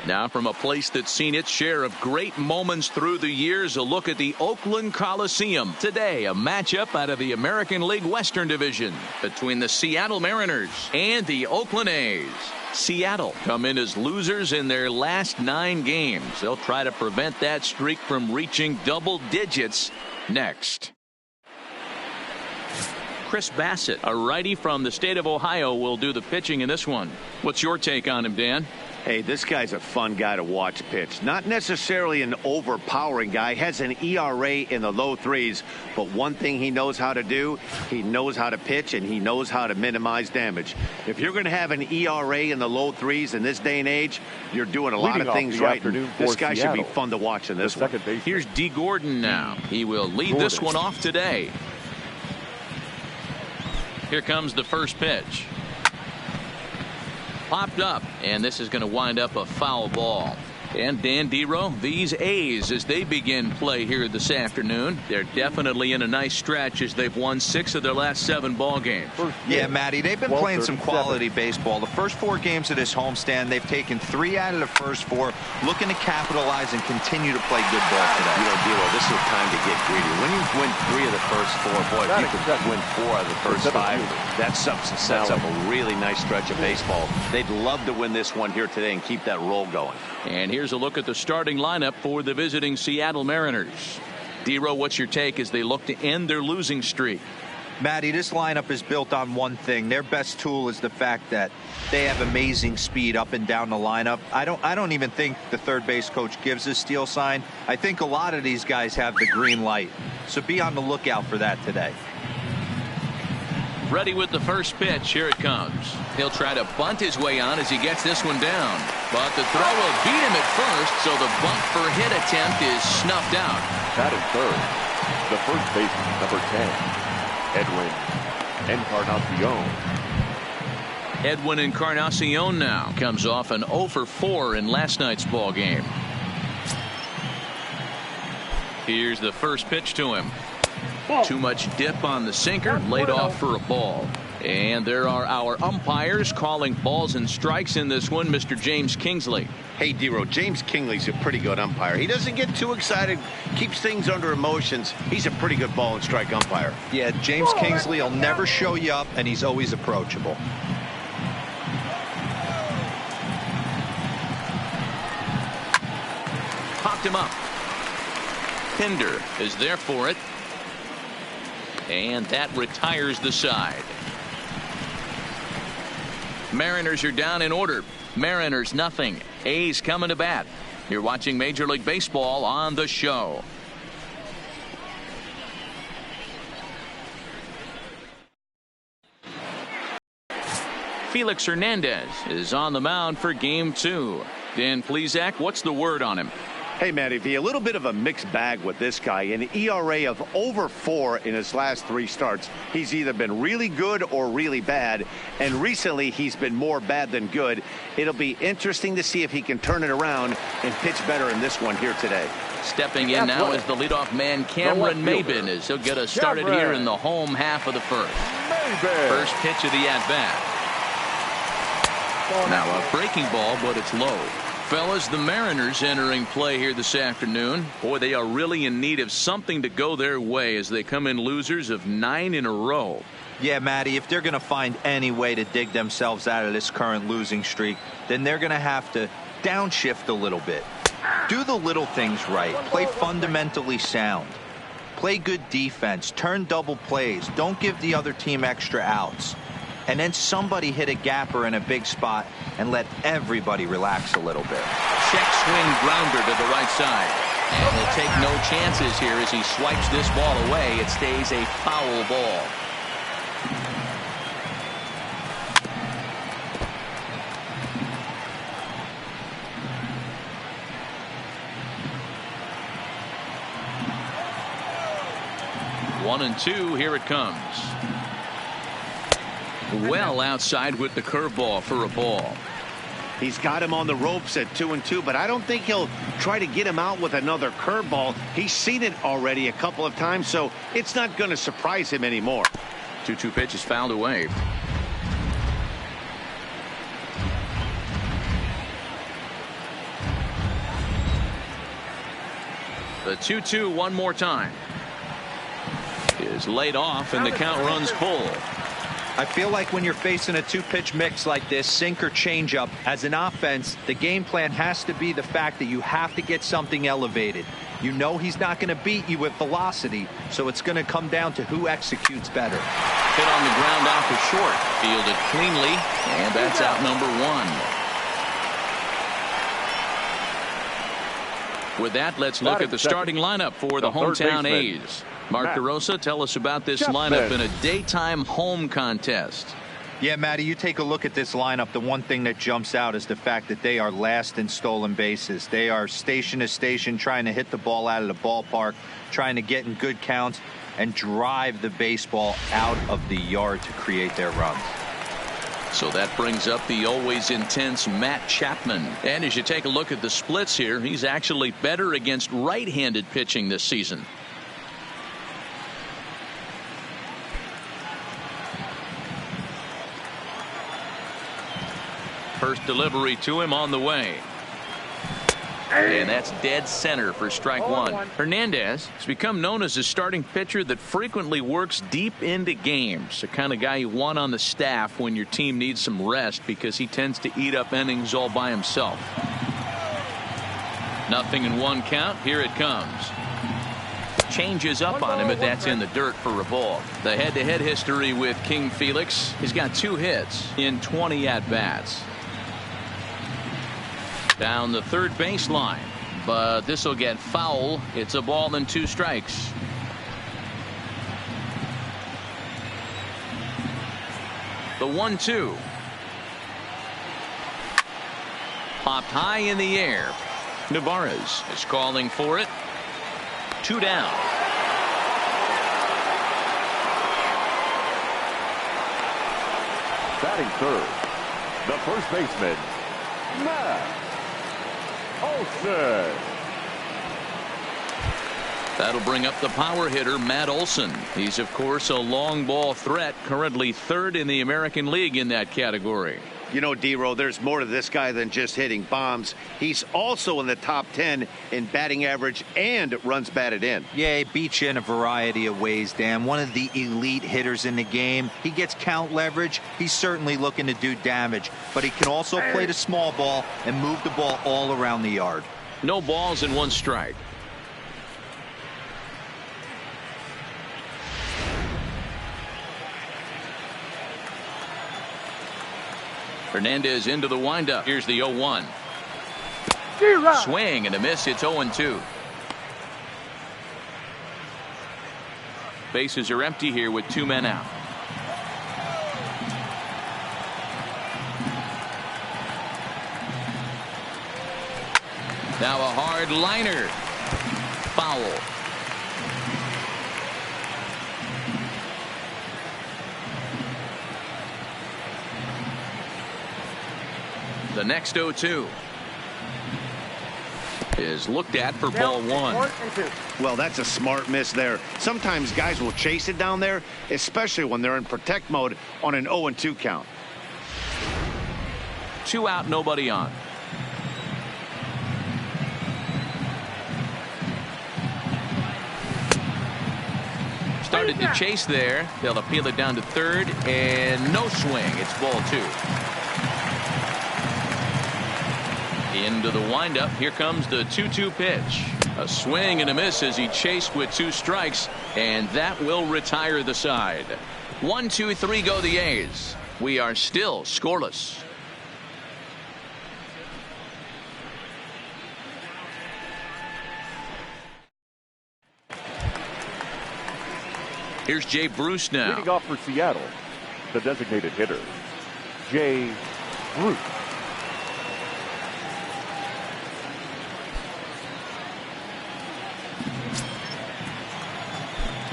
Now from a place that's seen its share of great moments through the years, a look at the Oakland Coliseum. Today, a matchup out of the American League Western Division between the Seattle Mariners and the Oakland A's. Seattle come in as losers in their last 9 games. They'll try to prevent that streak from reaching double digits next. Chris Bassett, a righty from the state of Ohio, will do the pitching in this one. What's your take on him, Dan? Hey, this guy's a fun guy to watch pitch. Not necessarily an overpowering guy. Has an ERA in the low 3s. But one thing he knows how to do, he knows how to pitch, and he knows how to minimize damage. If you're going to have an ERA in the low 3s in this day and age, you're doing a lot of things right. This guy should be fun to watch in this one. Here's D. Gordon now. He will lead this one off today. Here comes the first pitch. Popped up, and this is going to wind up a foul ball. And Dan Dero, these A's, as they begin play here this afternoon, they're definitely in a nice stretch as they've won 6 of their last 7 ball games. Yeah, Matty, they've been playing some quality baseball. The first 4 games of this homestand, they've taken 3 out of the first 4, looking to capitalize and continue to play good ball today. You know, Dero, this is time to get greedy. When you win 3 of the first 4, boy, if you could win 4 out of the first 5, that sets up a really nice stretch of baseball. They'd love to win this one here today and keep that roll going. And here's a look at the starting lineup for the visiting Seattle Mariners. Dero, what's your take as they look to end their losing streak? Matty, this lineup is built on one thing. Their best tool is the fact that they have amazing speed up and down the lineup. I don't even think the third base coach gives a steal sign. I think a lot of these guys have the green light. So be on the lookout for that today. Ready with the first pitch. Here it comes. He'll try to bunt his way on as he gets this one down. But the throw will beat him at first, so the bunt for hit attempt is snuffed out. Batting third, the first baseman, number 10, Edwin Encarnacion. Edwin Encarnacion now comes off an 0 for 4 in last night's ball game. Here's the first pitch to him. Too much dip on the sinker, laid off for a ball. And there are our umpires calling balls and strikes in this one, Mr. James Kingsley. Hey, Dero, James Kingsley's a pretty good umpire. He doesn't get too excited, keeps things under emotions. He's a pretty good ball and strike umpire. Yeah, James Kingsley will never show you up, and he's always approachable. Popped him up. Pinder is there for it. And that retires the side. Mariners are down in order. Mariners nothing. A's coming to bat. You're watching Major League Baseball on the show. Felix Hernandez is on the mound for game 2. Dan Plesac, what's the word on him? Hey, Matty V, a little bit of a mixed bag with this guy. An ERA of over 4 in his last 3 starts. He's either been really good or really bad, and recently he's been more bad than good. It'll be interesting to see if he can turn it around and pitch better in this one here today. Stepping in now is the leadoff man, Cameron Maybin, as he'll get us started here in the home half of the first. First pitch of the at-bat. Now a breaking ball, but it's low. Fellas, the Mariners entering play here this afternoon. Boy, they are really in need of something to go their way as they come in losers of 9 in a row. Yeah, Matty, if they're going to find any way to dig themselves out of this current losing streak, then they're going to have to downshift a little bit. Do the little things right. Play fundamentally sound. Play good defense. Turn double plays. Don't give the other team extra outs. And then somebody hit a gapper in a big spot and let everybody relax a little bit. Check swing grounder to the right side. And he'll take no chances here as he swipes this ball away. It stays a foul ball. One and two, here it comes. Well outside with the curveball for a ball. He's got him on the ropes at 2-2, but I don't think he'll try to get him out with another curveball. He's seen it already a couple of times, so it's not going to surprise him anymore. 2-2 pitch is fouled away. The 2-2 one more time. Is laid off and the count runs full. I feel like when you're facing a two-pitch mix like this, sink or change-up, as an offense, the game plan has to be the fact that you have to get something elevated. You know he's not going to beat you with velocity, so it's going to come down to who executes better. Hit on the ground out to short. Fielded cleanly, and that's out number one. With that, let's look at the starting lineup for the hometown A's. Mark DeRosa, tell us about this lineup in a daytime home contest. Yeah, Matty, you take a look at this lineup. The one thing that jumps out is the fact that they are last in stolen bases. They are station to station trying to hit the ball out of the ballpark, trying to get in good counts and drive the baseball out of the yard to create their runs. So that brings up the always intense Matt Chapman. And as you take a look at the splits here, he's actually better against right-handed pitching this season. First delivery to him on the way. And that's dead center for strike one. Hernandez has become known as a starting pitcher that frequently works deep into games. The kind of guy you want on the staff when your team needs some rest because he tends to eat up innings all by himself. Nothing in one count. Here it comes. Changes up on him, but that's in the dirt for a ball. The head-to-head history with King Felix. He's got 2 hits in 20 at-bats. Down the third baseline, but this will get foul. It's a ball and 2 strikes. The 1-2. Popped high in the air. Navarez is calling for it. 2 down. Batting third, the first baseman, Matt Olson. That'll bring up the power hitter, Matt Olson. He's, of course, a long ball threat, currently 3rd in the American League in that category. You know, D-Row, there's more to this guy than just hitting bombs. He's also in the top 10 in batting average and runs batted in. Yeah, he beats you in a variety of ways, Dan. One of the elite hitters in the game. He gets count leverage. He's certainly looking to do damage, but he can also play the small ball and move the ball all around the yard. No balls and 1 strike. Hernandez into the windup. Here's the 0-1. Swing and a miss. It's 0-2. Bases are empty here with 2 men out. Now a hard liner. Foul. The next 0-2 is looked at for ball 1. Well, that's a smart miss there. Sometimes guys will chase it down there, especially when they're in protect mode on an 0-2 count. 2 out, nobody on. Started to chase there. They'll appeal it down to 3rd, and no swing. It's ball 2. Into the windup. Here comes the 2-2 pitch. A swing and a miss as he chased with 2 strikes, and that will retire the side. 1-2-3 go the A's. We are still scoreless. Here's Jay Bruce now. Leading off for Seattle, the designated hitter, Jay Bruce.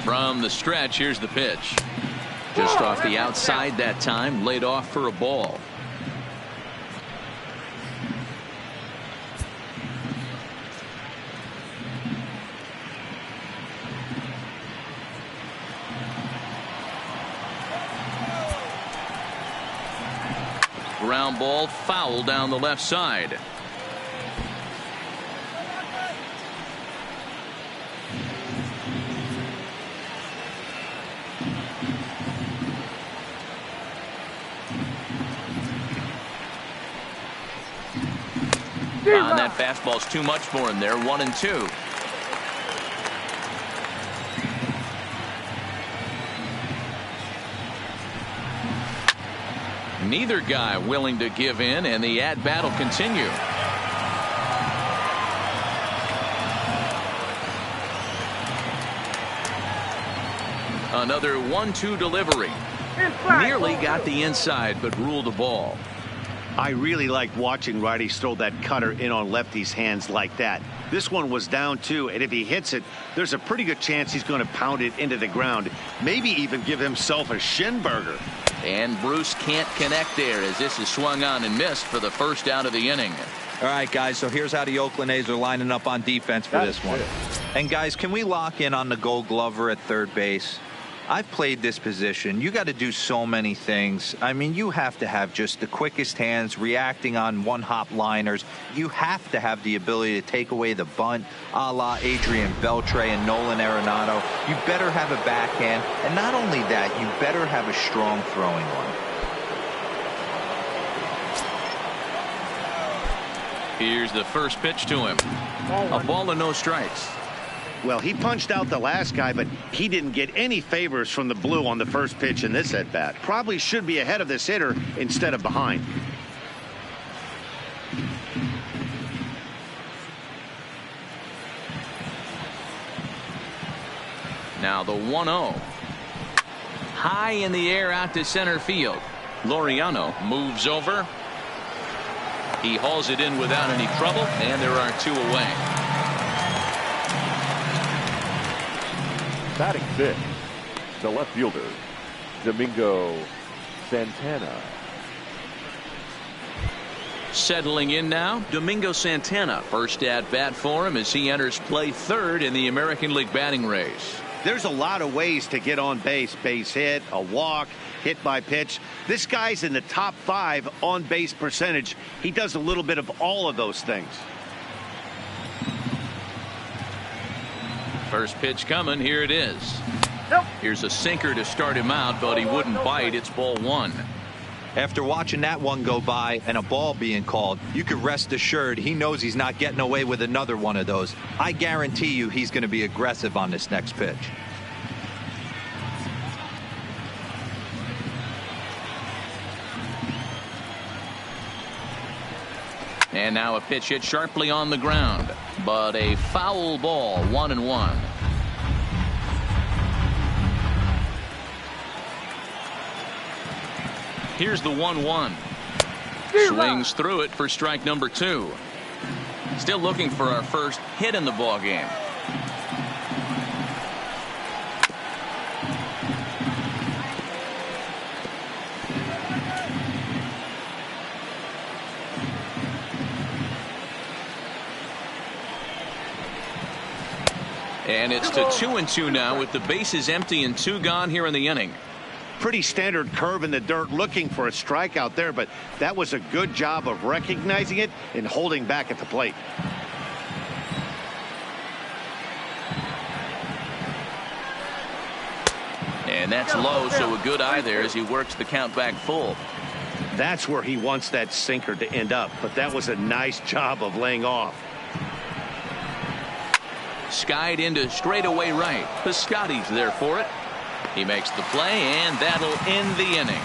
From the stretch, here's the pitch. Just off the outside that time, laid off for a ball. Ground ball, foul down the left side. And that fastball's too much for him there. 1-2. Neither guy willing to give in, and the at-bat will continue. Another 1-2 delivery. Nearly got the inside, but ruled the ball. I really like watching righties throw that cutter in on lefties' hands like that. This one was down 2, and if he hits it, there's a pretty good chance he's going to pound it into the ground. Maybe even give himself a shin burger. And Bruce can't connect there as this is swung on and missed for the first out of the inning. All right, guys, so here's how the Oakland A's are lining up on defense for this one. And, guys, can we lock in on the Gold Glover at third base? I've played this position. You got to do so many things. I mean, you have to have just the quickest hands, reacting on one-hop liners. You have to have the ability to take away the bunt, a la Adrian Beltre and Nolan Arenado. You better have a backhand, and not only that, you better have a strong throwing one. Here's the first pitch to him. A ball and no strikes. Well, he punched out the last guy, but he didn't get any favors from the blue on the first pitch in this at-bat. Probably should be ahead of this hitter instead of behind. Now the 1-0. High in the air out to center field. Laureano moves over. He hauls it in without any trouble, and there are 2 away. Batting fifth, the left fielder, Domingo Santana. Settling in now, Domingo Santana. First at bat for him as he enters play third in the American League batting race. There's a lot of ways to get on base. Base hit, a walk, hit by pitch. This guy's in the top 5 on base percentage. He does a little bit of all of those things. First pitch coming. Here it is. Here's a sinker to start him out, but he wouldn't bite. It's ball 1. After watching that one go by and a ball being called, you could rest assured he knows he's not getting away with another one of those. I guarantee you he's going to be aggressive on this next pitch. And now a pitch hit sharply on the ground, but a foul ball. 1-1. Here's the 1-1. Swings through it for strike number 2. Still looking for our first hit in the ball game. And it's to 2-2 now with the bases empty and 2 gone here in the inning. Pretty standard curve in the dirt, looking for a strikeout there, but that was a good job of recognizing it and holding back at the plate. And that's low, so a good eye there as he works the count back full. That's where he wants that sinker to end up, but that was a nice job of laying off. Skied into straightaway right. Piscotty's there for it. He makes the play, and that'll end the inning.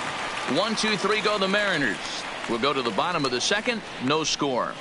1-2-3 go the Mariners. We'll go to the bottom of the second. No score.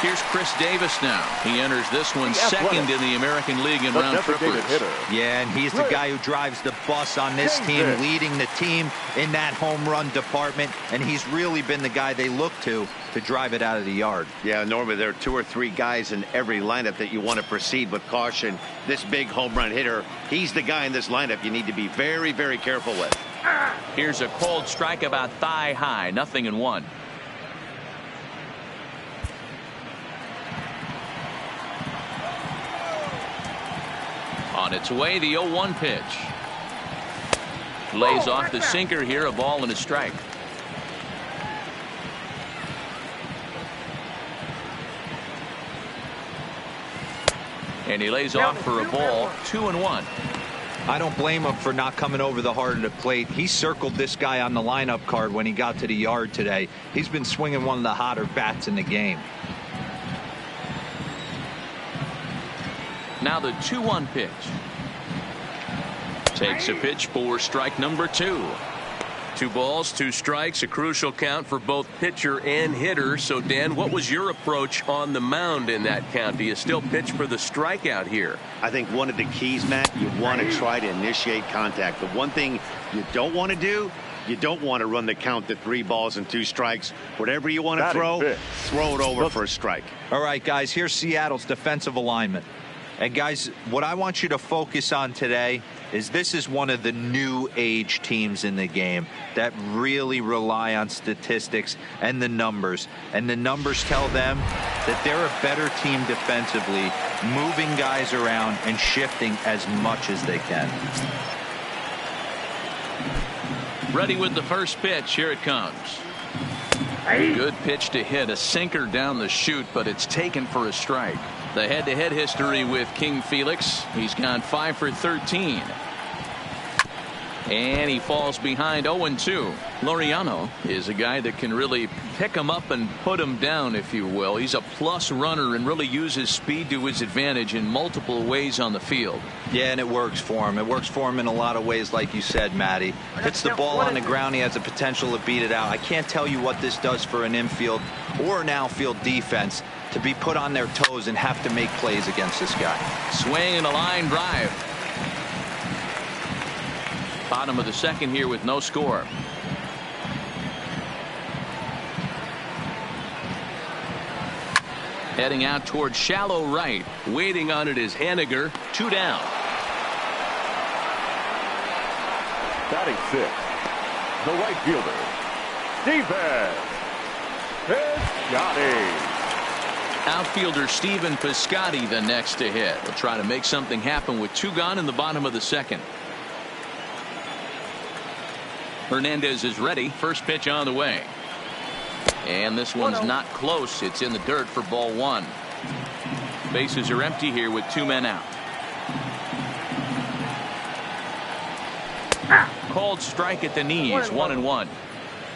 Here's Chris Davis now. He enters this one second in the American League in round trippers. Yeah, and he's the guy who drives the bus on this team, leading the team in that home run department, and he's really been the guy they look to drive it out of the yard. Yeah, normally there are 2 or 3 guys in every lineup that you want to proceed with caution. This big home run hitter, he's the guy in this lineup you need to be very, very careful with. Here's a cold strike about thigh high. 0-1. On its way, the 0-1 pitch. Lays off the sinker here, a ball and a strike. And he lays off for a ball, 2-1. I don't blame him for not coming over the heart of the plate. He circled this guy on the lineup card when he got to the yard today. He's been swinging one of the hotter bats in the game. Now the 2-1 pitch. Takes a pitch for strike number 2. 2 balls, 2 strikes, a crucial count for both pitcher and hitter. So, Dan, what was your approach on the mound in that count? Do you still pitch for the strikeout here? I think one of the keys, Matt, you want to try to initiate contact. The one thing you don't want to do, you don't want to run the count to 3 balls and 2 strikes. Whatever you want to throw it over for a strike. All right, guys, here's Seattle's defensive alignment. And, guys, what I want you to focus on today is this is one of the new age teams in the game that really rely on statistics and the numbers. And the numbers tell them that they're a better team defensively, moving guys around and shifting as much as they can. Ready with the first pitch. Here it comes. Good pitch to hit, a sinker down the chute, but it's taken for a strike. The head-to-head history with King Felix. He's gone 5 for 13. And he falls behind 0-2. Laureano is a guy that can really pick him up and put him down, if you will. He's a plus runner and really uses speed to his advantage in multiple ways on the field. Yeah, and it works for him. It works for him in a lot of ways, like you said, Matty. Hits the ball on the ground. He has the potential to beat it out. I can't tell you what this does for an infield or an outfield defense to be put on their toes and have to make plays against this guy. Swing and a line drive. Bottom of the second here with no score. Heading out towards shallow right. Waiting on it is Haniger. 2 down. Batting 6th, the right fielder, Steven Piscotty. Outfielder Stephen Piscotty the next to hit. Will try to make something happen with 2 gone in the bottom of the second. Hernandez is ready. First pitch on the way. And this one's not close. It's in the dirt for ball 1. Bases are empty here with 2 men out. Called strike at the knees. 1-1.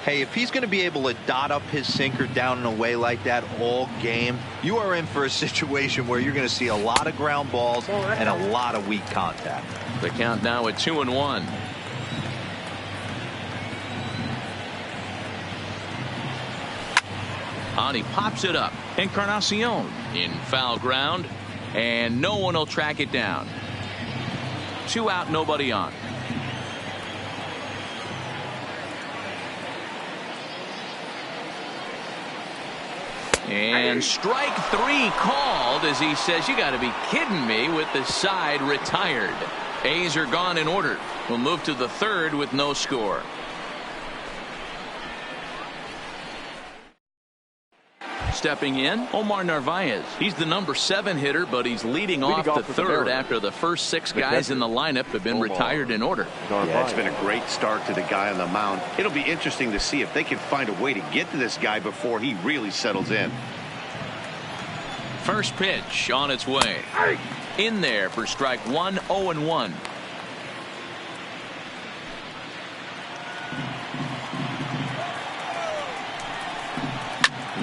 Hey, if he's going to be able to dot up his sinker down and away like that all game, you are in for a situation where you're going to see a lot of ground balls and a lot of weak contact. The count now at 2-1. On he pops it up. Encarnacion in foul ground, and no one will track it down. 2 out, nobody on. And strike 3 called as he says, you got to be kidding me, with the side retired. A's are gone in order. We'll move to the 3rd with no score. Stepping in, Omar Narvaez. He's the number 7 hitter, but he's leading off the 3rd after the first 6 guys in the lineup have been retired in order. Yeah, it's been a great start to the guy on the mound. It'll be interesting to see if they can find a way to get to this guy before he really settles in. First pitch on its way. In there for strike 1, 0-1.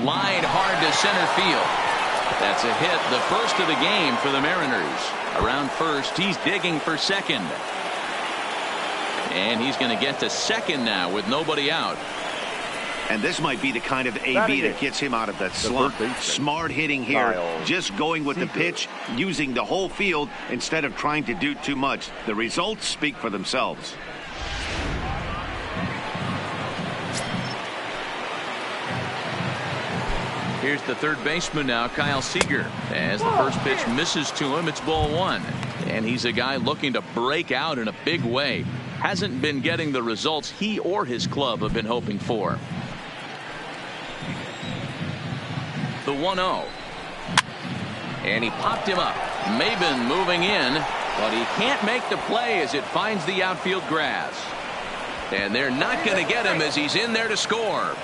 Line hard to center field. That's a hit, the first of the game for the Mariners. Around first, he's digging for second. And he's going to get to second now with nobody out. And this might be the kind of AB that gets him out of that slump. Smart hitting here, just going with the pitch, using the whole field instead of trying to do too much. The results speak for themselves. Here's the third baseman now, Kyle Seager. As the first pitch misses to him, it's ball 1. And he's a guy looking to break out in a big way. Hasn't been getting the results he or his club have been hoping for. The 1-0. And he popped him up. Maben moving in, but he can't make the play as it finds the outfield grass. And they're not going to get him as he's in there to score.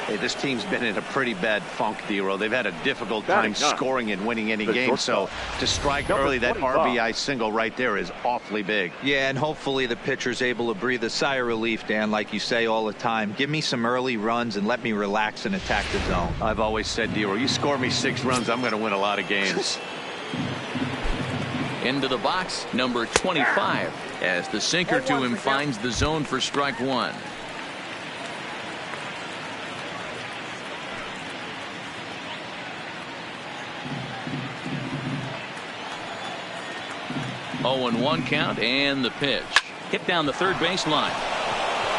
Hey, this team's been in a pretty bad funk, D-Row. They've had a difficult time scoring and winning any game. So to strike early, that RBI single right there is awfully big. Yeah, and hopefully the pitcher's able to breathe a sigh of relief, Dan, like you say all the time. Give me some early runs and let me relax and attack the zone. I've always said, D-Row, you score me 6 runs, I'm going to win a lot of games. Into the box, number 25, as the sinker to him finds the zone for strike 1. Oh, and 1 count, and the pitch. Hit down the third baseline.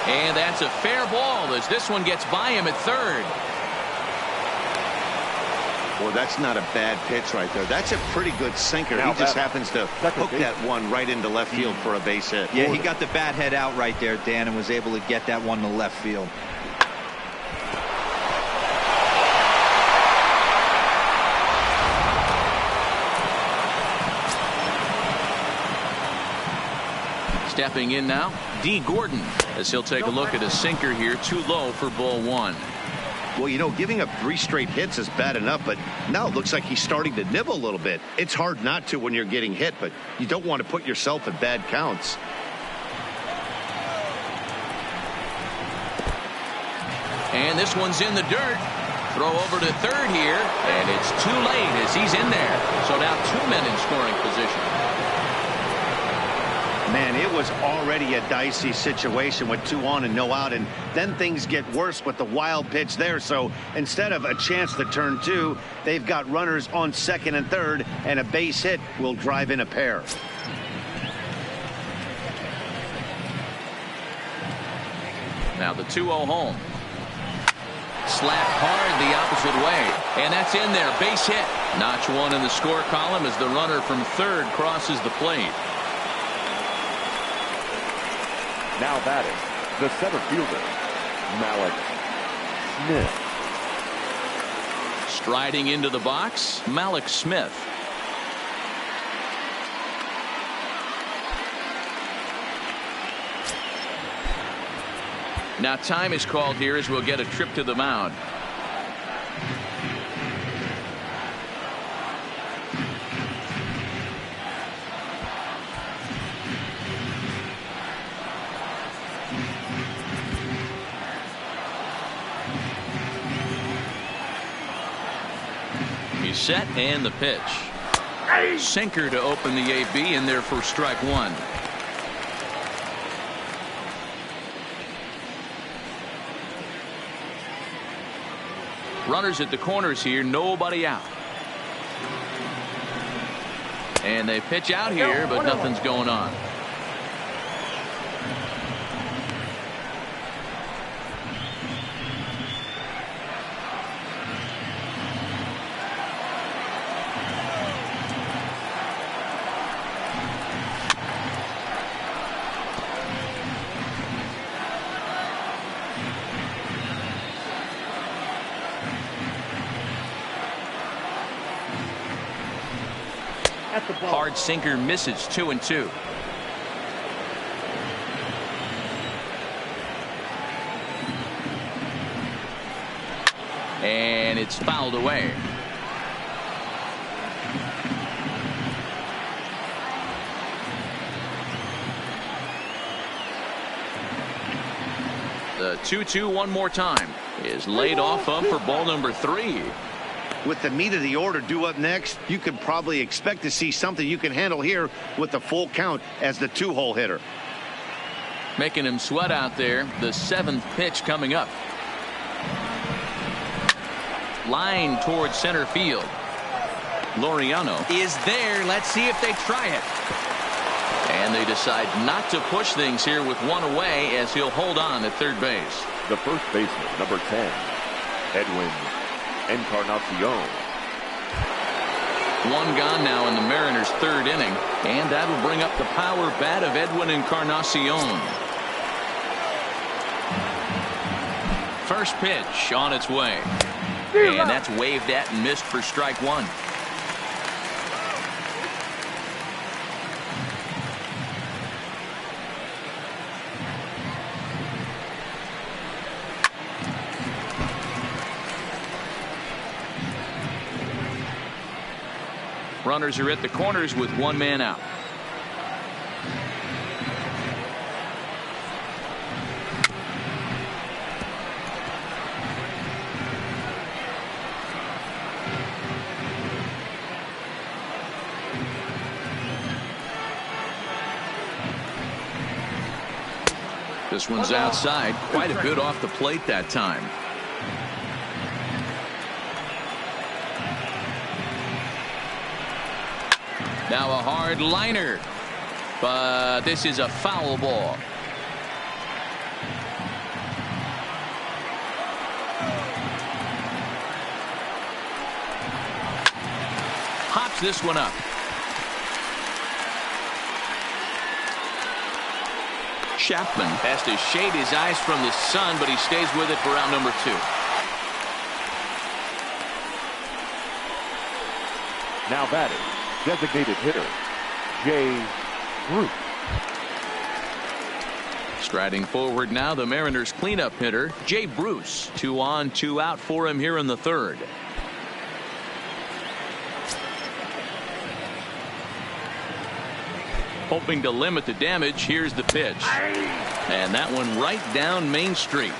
And that's a fair ball as this one gets by him at third. Well, that's not a bad pitch right there. That's a pretty good sinker. He just happens to hook that one right into left field for a base hit. Yeah, he got the bat head out right there, Dan, and was able to get that one to left field. Stepping in now, D. Gordon, as he'll take a look at a sinker here, too low for ball 1. Well, you know, giving up 3 straight hits is bad enough, but now it looks like he's starting to nibble a little bit. It's hard not to when you're getting hit, but you don't want to put yourself in bad counts. And this one's in the dirt. Throw over to third here, and it's too late as he's in there. So now 2 men in scoring position. Man, it was already a dicey situation with 2 on and no out, and then things get worse with the wild pitch there. So instead of a chance to turn 2, they've got runners on second and third, and a base hit will drive in a pair. Now the 2-0 home. Slapped hard the opposite way, and that's in there. Base hit. Notch 1 in the score column as the runner from third crosses the plate. Now batting, the center fielder, Mallex Smith. Striding into the box, Mallex Smith. Now time is called here as we'll get a trip to the mound. He's set, and the pitch. Sinker to open the AB in there for strike 1. Runners at the corners here, nobody out. And they pitch out here, but nothing's going on. Hard sinker misses 2-2. And it's fouled away. The 2-2 one more time is laid off up for ball number 3. With the meat of the order due up next, you can probably expect to see something you can handle here with the full count as the 2-hole hitter. Making him sweat out there. The 7th pitch coming up. Line towards center field. Laureano is there. Let's see if they try it. And they decide not to push things here with 1 away as he'll hold on at third base. The first baseman, number 10, Edwin Encarnacion. 1 gone now in the Mariners' 3rd inning, and that'll bring up the power bat of Edwin Encarnacion. First pitch on its way, and that's waved at and missed for strike 1. Runners are at the corners with one man out. This one's outside, quite a bit off the plate that time. Now a hard liner, but this is a foul ball. Hops this one up. Chapman has to shade his eyes from the sun, but he stays with it for round number 2. Now batting, designated hitter, Jay Bruce. Striding forward now, the Mariners cleanup hitter, Jay Bruce. 2 on, 2 out for him here in the 3rd. Hoping to limit the damage, here's the pitch. And that one right down Main Street.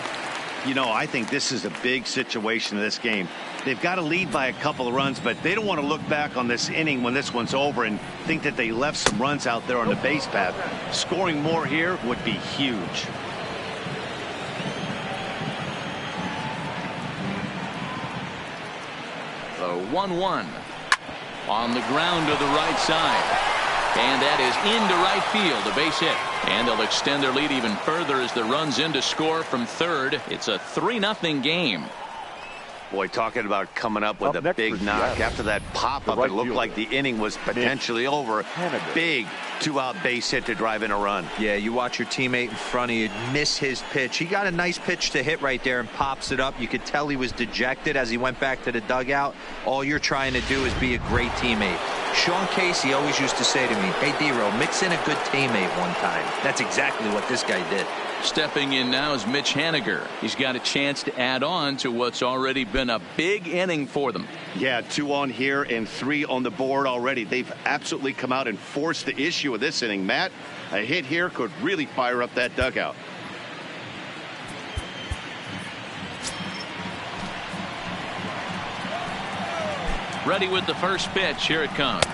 You know, I think this is a big situation in this game. They've got to lead by a couple of runs, but they don't want to look back on this inning when this one's over and think that they left some runs out there on the base path. Scoring more here would be huge. The 1-1 on the ground to the right side. And that is into right field, a base hit. And they'll extend their lead even further as the runs in to score from third. It's a 3-0 game. Boy, talking about coming up with a big knock. After that pop-up, it looked like the inning was potentially over. Big 2-out base hit to drive in a run. Yeah, you watch your teammate in front of you miss his pitch. He got a nice pitch to hit right there and pops it up. You could tell he was dejected as he went back to the dugout. All you're trying to do is be a great teammate. Sean Casey always used to say to me, hey, D-Row, mix in a good teammate one time. That's exactly what this guy did. Stepping in now is Mitch Haniger. He's got a chance to add on to what's already been a big inning for them. Yeah, 2 on here and 3 on the board already. They've absolutely come out and forced the issue of this inning. Matt, a hit here could really fire up that dugout. Ready with the first pitch. Here it comes.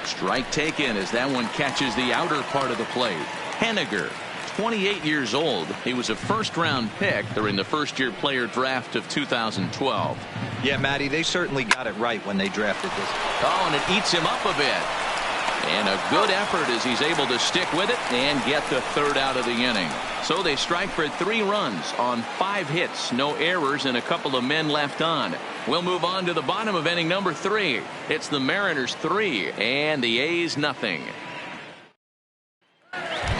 Strike taken as that one catches the outer part of the plate. Haniger, 28 years old. He was a first-round pick during the first-year player draft of 2012. Yeah, Matty, they certainly got it right when they drafted this. Oh, and it eats him up a bit. And a good effort as he's able to stick with it and get the 3rd out of the inning. So they strike for 3 runs on 5 hits, no errors, and a couple of men left on. We'll move on to the bottom of inning number 3. It's the Mariners 3 and the A's nothing.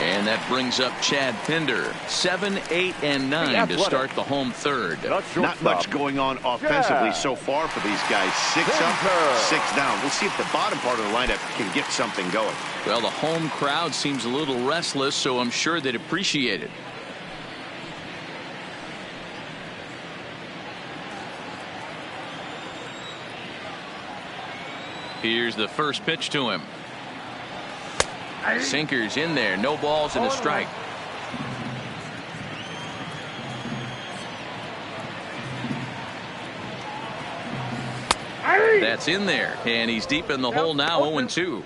And that brings up Chad Pinder. 7, 8, and 9 to start the home 3rd. Not much going on offensively so far for these guys. 6 up, 6 down. We'll see if the bottom part of the lineup can get something going. Well, the home crowd seems a little restless, so I'm sure they'd appreciate it. Here's the first pitch to him. Sinkers in there, no balls and a strike. That's in there, and he's deep in the hole now. 0-2.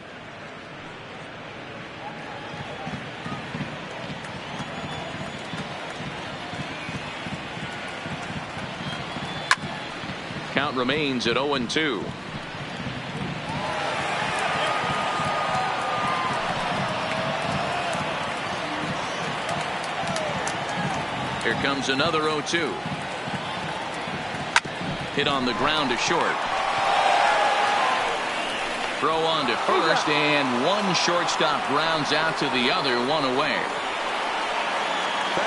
Count remains at 0-2. Here comes another 0-2. Hit on the ground to short. Throw on to first, and one shortstop grounds out to the other, 1 away.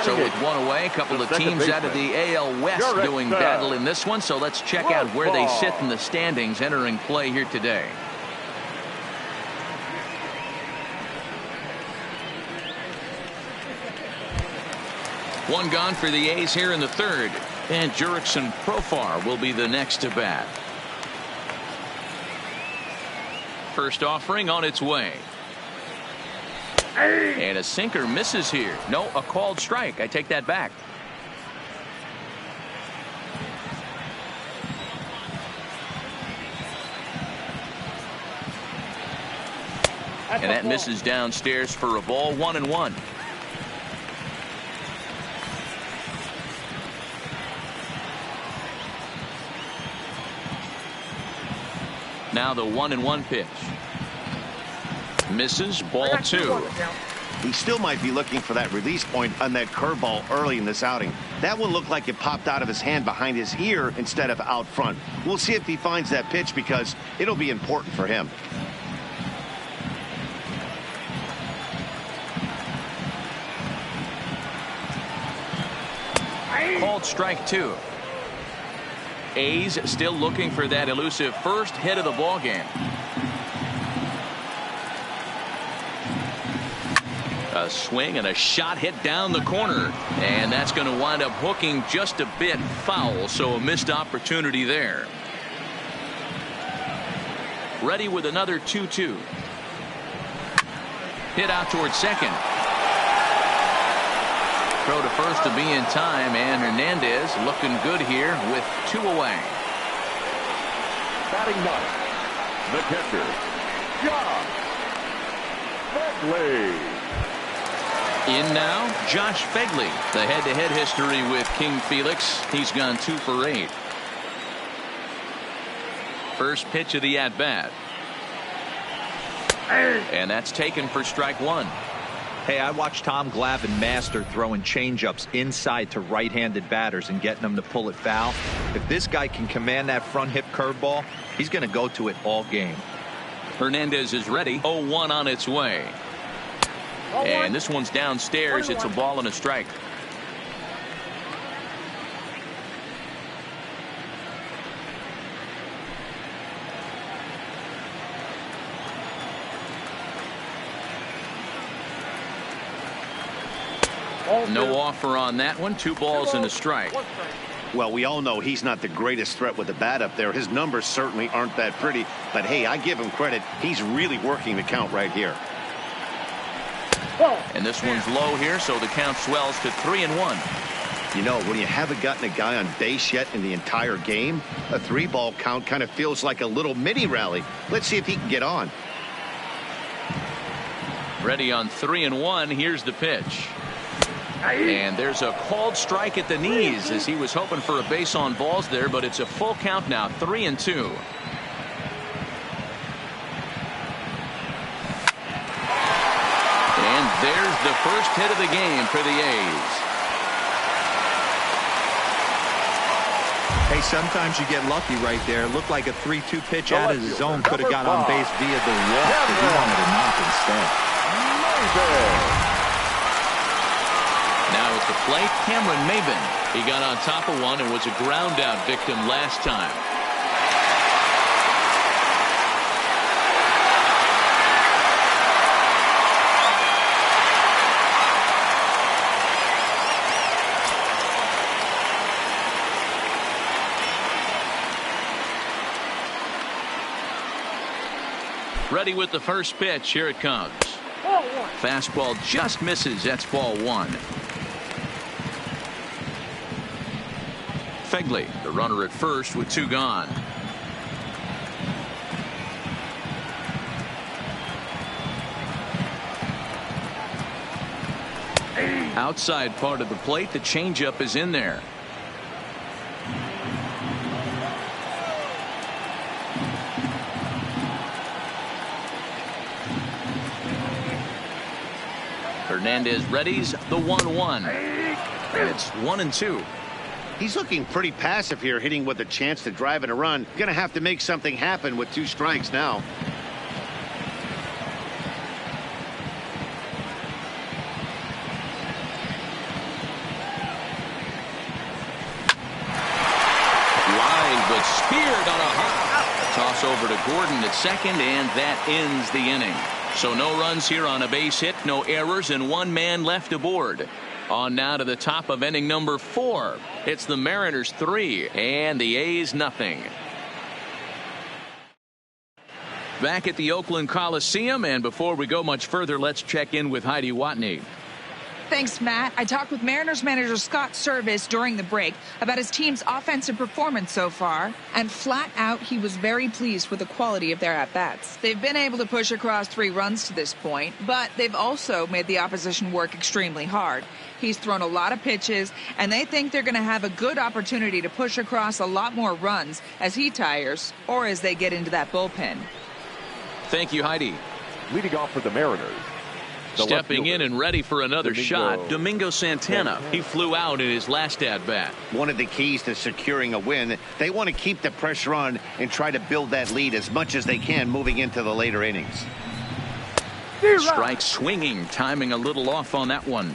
So with 1 away, a couple of teams out of the AL West doing battle in this one. So let's check out where they sit in the standings entering play here today. One gone for the A's here in the 3rd. And Jurickson Profar will be the next to bat. first offering on its way. And a sinker misses here. No, a called strike. I take that back. And that misses downstairs for a ball. 1-1. Now the 1-1 pitch. Misses. Ball 2. He still might be looking for that release point on that curveball early in this outing. That one looked like it popped out of his hand behind his ear instead of out front. We'll see if he finds that pitch because it'll be important for him. Called strike 2. A's still looking for that elusive first hit of the ball game. A swing and a shot hit down the corner, and that's going to wind up hooking just a bit foul, so a missed opportunity there. Ready with another 2-2. Hit out towards second. Throw to first to be in time, and Hernandez looking good here with 2 away. Batting ninth, the catcher, Josh Begley. In now, Josh Begley. The head-to-head history with King Felix. He's gone 2 for 8. First pitch of the at-bat. And that's taken for strike 1. Hey, I watched Tom Glavine master throwing changeups inside to right-handed batters and getting them to pull it foul. If this guy can command that front hip curveball, he's going to go to it all game. Hernandez is ready. 0-1 on its way. And this one's downstairs. It's a ball and a strike. No offer on that one. 2 balls and a strike. Well, we all know he's not the greatest threat with the bat up there. His numbers certainly aren't that pretty. But, hey, I give him credit. He's really working the count right here. And this one's low here, so the count swells to 3-1. You know, when you haven't gotten a guy on base yet in the entire game, a 3-ball count kind of feels like a little mini rally. Let's see if he can get on. Ready on 3-1. Here's the pitch. And there's a called strike at the knees as he was hoping for a base on balls there, but it's a full count now. 3-2. And there's the first hit of the game for the A's. Hey, sometimes you get lucky right there. It looked like a 3-2 pitch out of the zone. Could have got on base via the walk, but he wanted to knock instead. Now at the plate, Cameron Maben. He got on top of one and was a ground out victim last time. Ready with the first pitch. Here it comes. Fastball just misses. That's ball 1. Begley, the runner at first with 2 gone. Outside part of the plate, the changeup is in there. Hernandez readies the 1-1. And it's 1-2. He's looking pretty passive here, hitting with a chance to drive in a run. Going to have to make something happen with 2 strikes now. Line, but speared on a hop. Toss over to Gordon at second, and that ends the inning. So no runs here on a base hit, no errors, and 1 man left aboard. On now to the top of inning number 4. It's the Mariners 3 and the A's nothing. Back at the Oakland Coliseum, and before we go much further, let's check in with Heidi Watney. Thanks, Matt. I talked with Mariners manager Scott Service during the break about his team's offensive performance so far, and flat out, he was very pleased with the quality of their at-bats. They've been able to push across 3 runs to this point, but they've also made the opposition work extremely hard. He's thrown a lot of pitches, and they think they're going to have a good opportunity to push across a lot more runs as he tires or as they get into that bullpen. Thank you, Heidi. Leading off for the Mariners. Stepping in and ready for another shot, Domingo Santana. He flew out in his last at-bat. One of the keys to securing a win, they want to keep the pressure on and try to build that lead as much as they can moving into the later innings. Strike swinging, timing a little off on that one.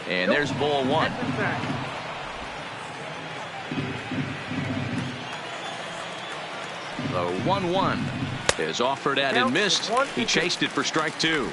And there's ball 1. The 1-1 is offered at and missed. He chased it for strike 2.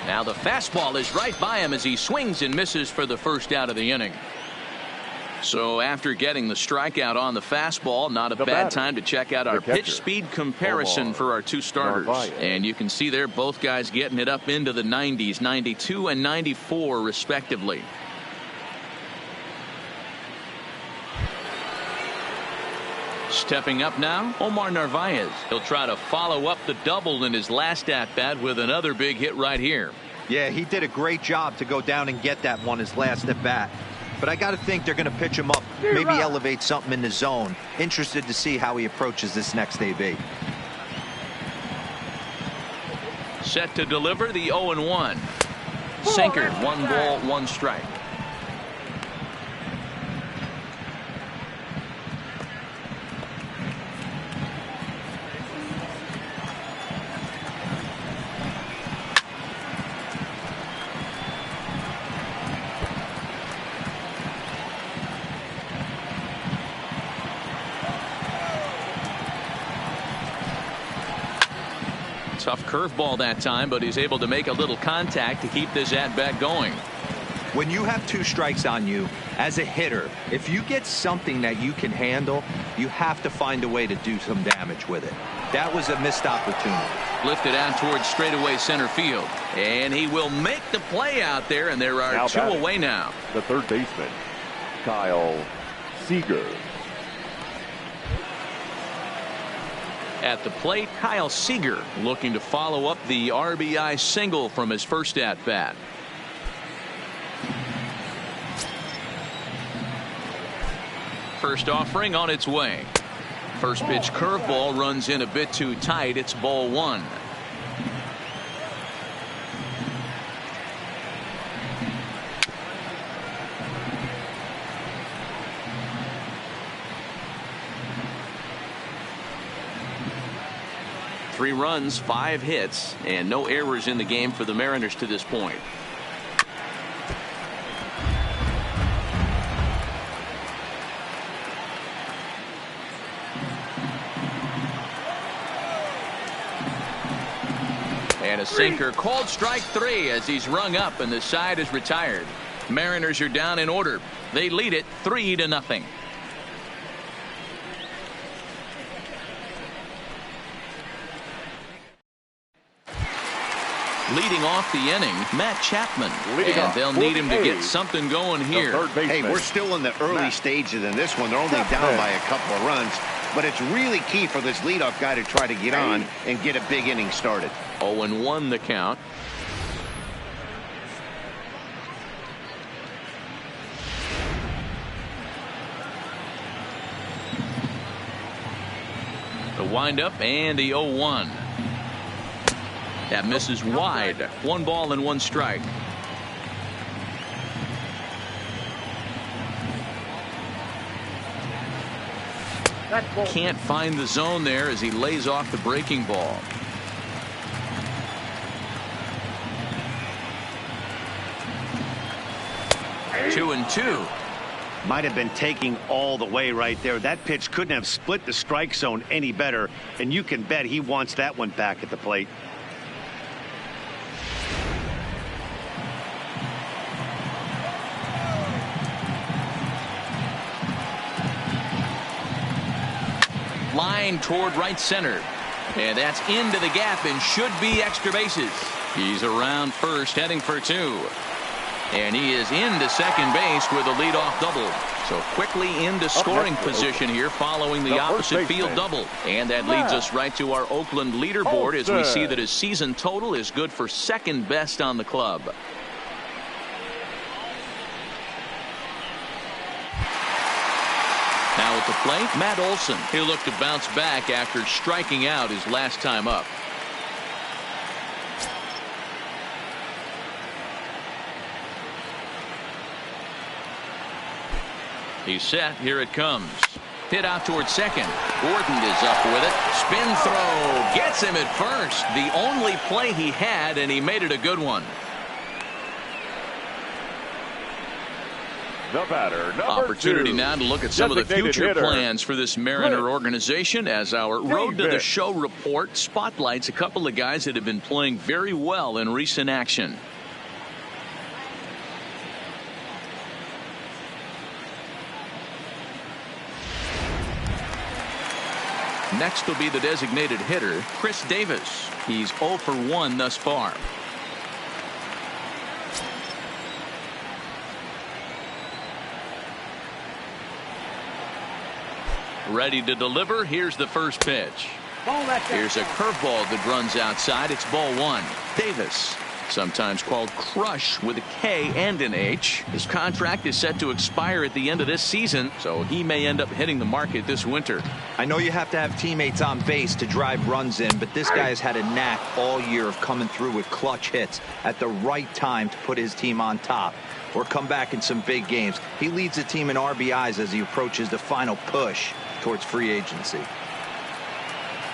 Now the fastball is right by him as he swings and misses for the first out of the inning. So after getting the strikeout on the fastball, not a bad time to check out our pitch speed comparison for our 2 starters. And you can see there both guys getting it up into the 90s, 92 and 94 respectively. Stepping up now, Omar Narvaez. He'll try to follow up the double in his last at-bat with another big hit right here. Yeah, he did a great job to go down and get that one his last at-bat. But I got to think they're going to pitch him up, maybe elevate something in the zone. Interested to see how he approaches this next AB. Set to deliver the 0-1. Sinker, 1 ball, 1 strike. Tough curveball that time, but he's able to make a little contact to keep this at-bat going. When you have 2 strikes on you, as a hitter, if you get something that you can handle, you have to find a way to do some damage with it. That was a missed opportunity. Lifted out towards straightaway center field. And he will make the play out there, and there are now 2 away now. The third baseman, Kyle Seager. At the plate, Kyle Seager looking to follow up the RBI single from his first at-bat. First offering on its way. First pitch curveball runs in a bit too tight. It's ball 1. Three runs, 5 hits, and no errors in the game for the Mariners to this point. And a sinker called strike 3 as he's rung up and the side is retired. Mariners are down in order. They lead it 3-0. Leading off the inning, Matt Chapman. And they'll need him to get something going here. Hey, we're still in the early stages in this one. They're only down by a couple of runs. But it's really key for this leadoff guy to try to get on and get a big inning started. 0-1 the count. The windup and the 0-1. That misses wide. 1 ball and 1 strike. Can't find the zone there as he lays off the breaking ball. 2-2. Might have been taking all the way right there. That pitch couldn't have split the strike zone any better, and you can bet he wants that one back at the plate. Line toward right center. And that's into the gap and should be extra bases. He's around first, heading for 2. And he is into second base with a leadoff double. So quickly into scoring position here following the opposite field double. And that leads us right to our Oakland leaderboard as we see that his season total is good for second best on the club. Now at the plate, Matt Olson. He'll look to bounce back after striking out his last time up. He's set. Here it comes. Hit out towards second. Gordon is up with it. Spin throw. Gets him at first. The only play he had, and he made it a good one. The batter, number Opportunity 2. now to look at some of the future hitter. plans for this Mariner organization as our Road to the Show report spotlights a couple of guys that have been playing very well in recent action. Next will be the designated hitter, Chris Davis. He's 0 for 1 thus far. Ready to deliver. Here's the first pitch. Here's a curveball that runs outside. It's ball 1. Davis, sometimes called Crush with a K and an H. His contract is set to expire at the end of this season, so he may end up hitting the market this winter. I know you have to have teammates on base to drive runs in, but this guy has had a knack all year of coming through with clutch hits at the right time to put his team on top or come back in some big games. He leads the team in RBIs as he approaches the final push towards free agency.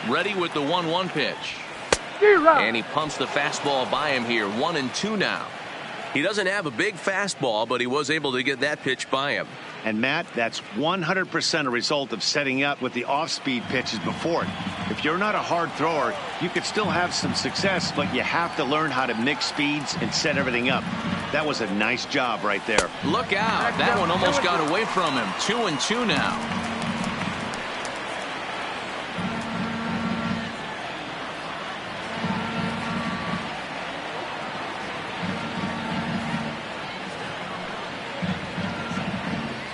Ready with the 1-1 pitch. And he pumps the fastball by him here. 1-2 now. He doesn't have a big fastball, but he was able to get that pitch by him. And Matt, that's 100% a result of setting up with the off-speed pitches before it. If you're not a hard thrower, you could still have some success, but you have to learn how to mix speeds and set everything up. That was a nice job right there. Look out. That one almost got away from him. 2-2 now.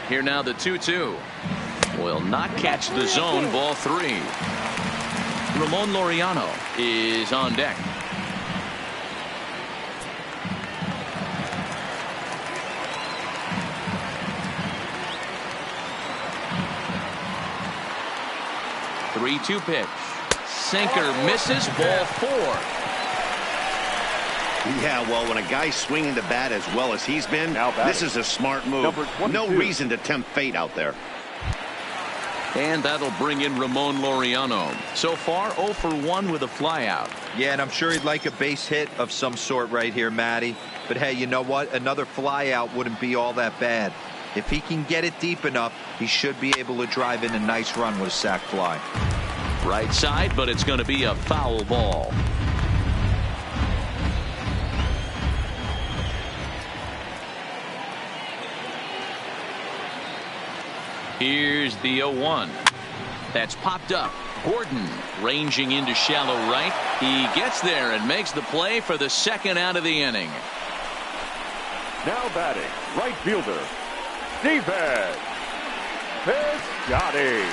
Here now the 2-2. Will not catch the zone. Ball 3. Ramon Laureano is on deck. The 3-2 pitch. Sinker misses. Ball 4. Yeah, well, when a guy's swinging the bat as well as he's been, this is a smart move. No reason to tempt fate out there. And that'll bring in Ramon Laureano. So far, 0 for 1 with a flyout. Yeah, and I'm sure he'd like a base hit of some sort right here, Matty. But hey, you know what? Another flyout wouldn't be all that bad. If he can get it deep enough, he should be able to drive in a nice run with a sac fly. Right side, but it's going to be a foul ball. Here's the 0-1. That's popped up. Gordon ranging into shallow right. He gets there and makes the play for the second out of the inning. Now batting, right fielder, David Piscotty.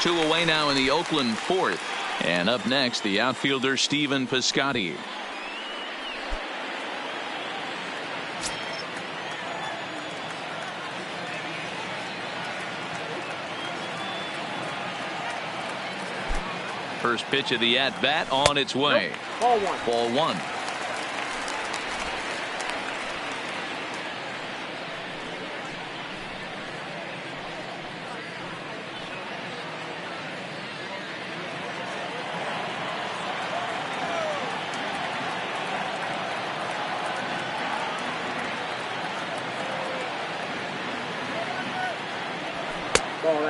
2 away now in the Oakland fourth. And up next, the outfielder Stephen Piscotty. First pitch of the at-bat on its way. Ball 1. Ball 1.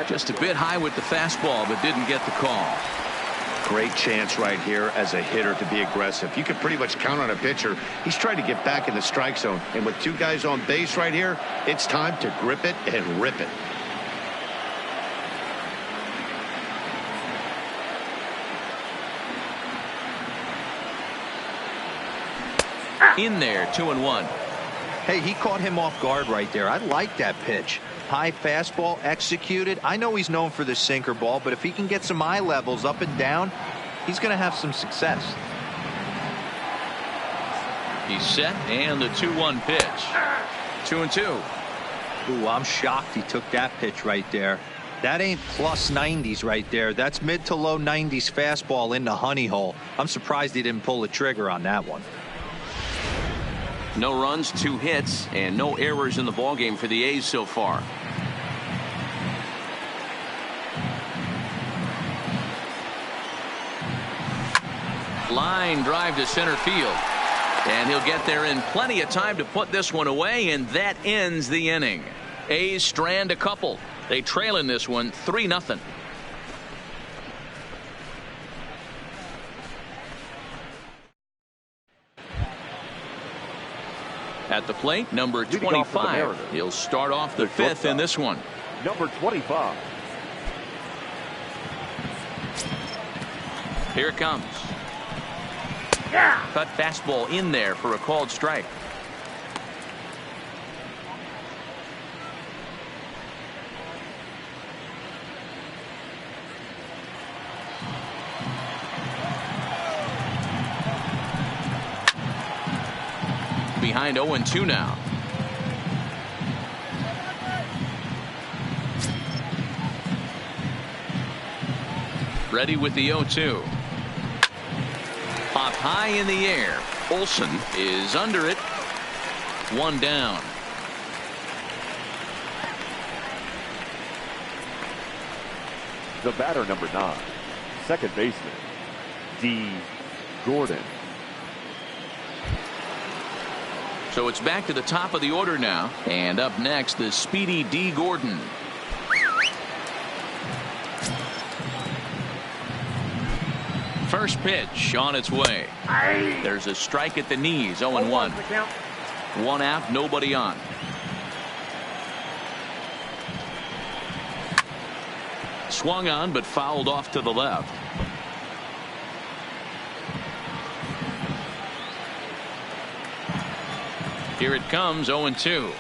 Just a bit high with the fastball, but didn't get the call. Great chance right here as a hitter to be aggressive. You can pretty much count on a pitcher. He's trying to get back in the strike zone. And with two guys on base right here, it's time to grip it and rip it. In there, 2-1. Hey, he caught him off guard right there. I like that pitch. High fastball executed. I know he's known for the sinker ball, but if he can get some eye levels up and down, he's going to have some success. He's set, and the 2-1 pitch. 2-2. Ooh, I'm shocked he took that pitch right there. That ain't plus 90s right there. That's mid to low 90s fastball in the honey hole. I'm surprised he didn't pull the trigger on that one. No runs, 2 hits, and no errors in the ballgame for the A's so far. Line drive to center field. And he'll get there in plenty of time to put this one away, and that ends the inning. A's strand a couple. They trail in this one 3-0. At the plate, number 25. He'll start off the 5th in this one. Number 25. Here it comes. Cut fastball in there for a called strike. Behind 0-2 now. Ready with the 0-2. Popped high in the air. Olsen is under it. 1 down. The batter, number 9. Second baseman, D. Gordon. So it's back to the top of the order now. And up next, the speedy D. Gordon. First pitch on its way. There's a strike at the knees. 0-1. 1 out, nobody on. Swung on, but fouled off to the left. Here it comes, 0-2.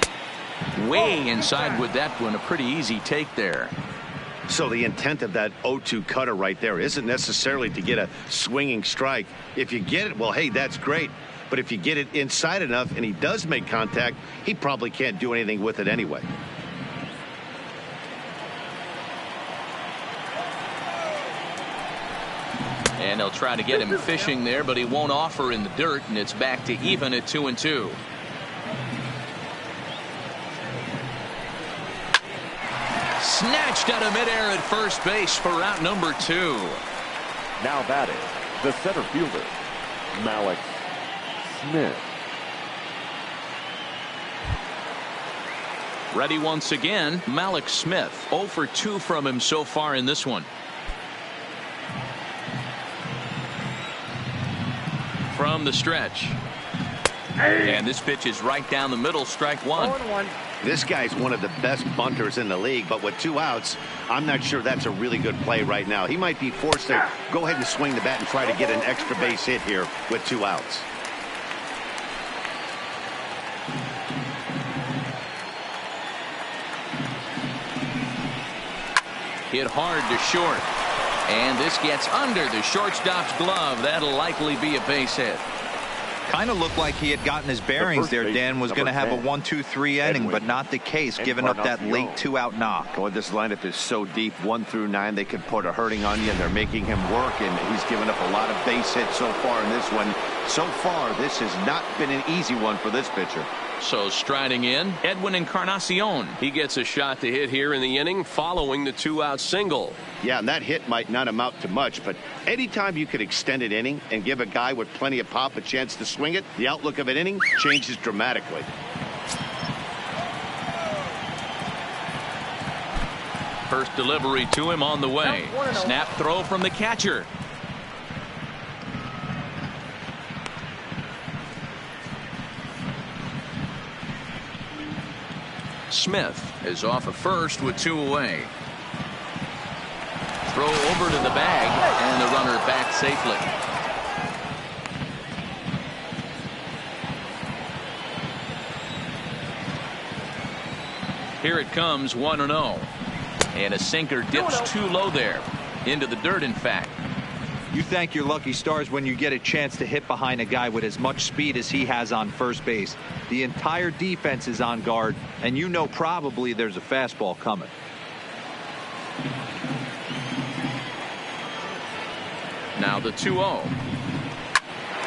Way inside with that one. A pretty easy take there. So the intent of that 0-2 cutter right there isn't necessarily to get a swinging strike. If you get it, well, hey, that's great. But if you get it inside enough and he does make contact, he probably can't do anything with it anyway. And they'll try to get him fishing there, but he won't offer in the dirt, and it's back to even at 2-2. Snatched out of midair at first base for out number 2. Now batting, the center fielder, Mallex Smith. Ready once again, Mallex Smith. 0 for 2 from him so far in this one. From the stretch. And this pitch is right down the middle, strike 1. This guy's one of the best bunters in the league, but with 2 outs, I'm not sure that's a really good play right now. He might be forced to go ahead and swing the bat and try to get an extra base hit here with 2 outs. Hit hard to short. And this gets under the shortstop's glove. That'll likely be a base hit. Kind of looked like he had gotten his bearings there. Dan was going to have a 1-2-3 inning, but not the case, giving up that late 2-out knock. Boy, this lineup is so deep, 1 through 9. They could put a hurting on you, and they're making him work, and he's given up a lot of base hits so far in this one. So far, this has not been an easy one for this pitcher. So striding in, Edwin Encarnacion. He gets a shot to hit here in the inning following the 2-out single. Yeah, and that hit might not amount to much, but anytime you could extend an inning and give a guy with plenty of pop a chance to swing it, the outlook of an inning changes dramatically. First delivery to him on the way. Snap throw from the catcher. Smith is off at first with 2 away. Throw over to the bag, and the runner back safely. Here it comes, 1-0. And a sinker dips too low there. Into the dirt, in fact. You thank your lucky stars when you get a chance to hit behind a guy with as much speed as he has on first base. The entire defense is on guard, and you know probably there's a fastball coming. Now the 2-0.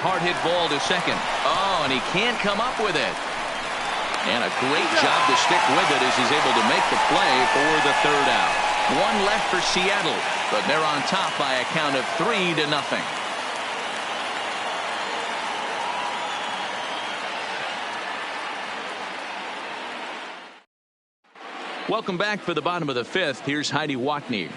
Hard hit ball to second. Oh, and he can't come up with it. And a great job to stick with it as he's able to make the play for the 3rd out. 1 left for Seattle, but they're on top by a count of 3-0. Welcome back for the bottom of the 5th. Here's Heidi Watney.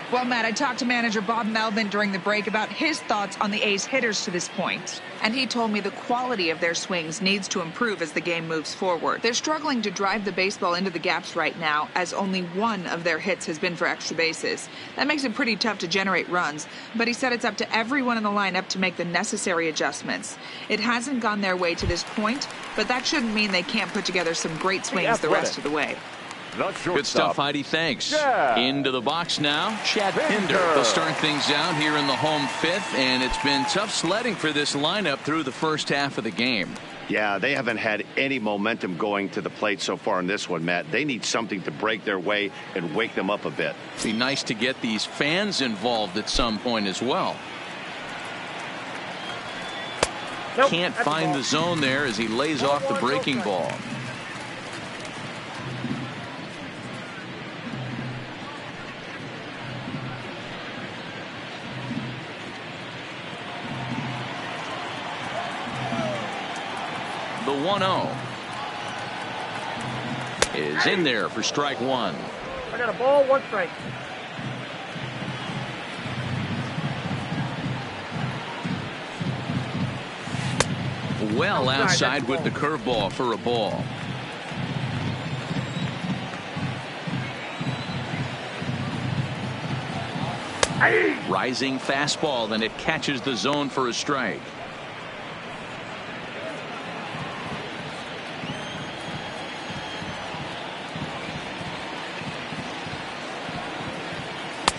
Well, Matt, I talked to manager Bob Melvin during the break about his thoughts on the A's hitters to this point. And he told me the quality of their swings needs to improve as the game moves forward. They're struggling to drive the baseball into the gaps right now, as only 1 of their hits has been for extra bases. That makes it pretty tough to generate runs, but he said it's up to everyone in the lineup to make the necessary adjustments. It hasn't gone their way to this point, but that shouldn't mean they can't put together some great swings the rest of the way. Good stuff, Heidi. Thanks. Yeah. Into the box now. Chad Pinder will start things out here in the home 5th, and it's been tough sledding for this lineup through the first half of the game. Yeah, they haven't had any momentum going to the plate so far in this one, Matt. They need something to break their way and wake them up a bit. It'd be nice to get these fans involved at some point as well. Can't find the zone there as he lays off the breaking ball. The 1-0 is in there for strike 1. I got a ball, 1 strike. Well outside with the curveball for a ball. Rising fastball, and it catches the zone for a strike.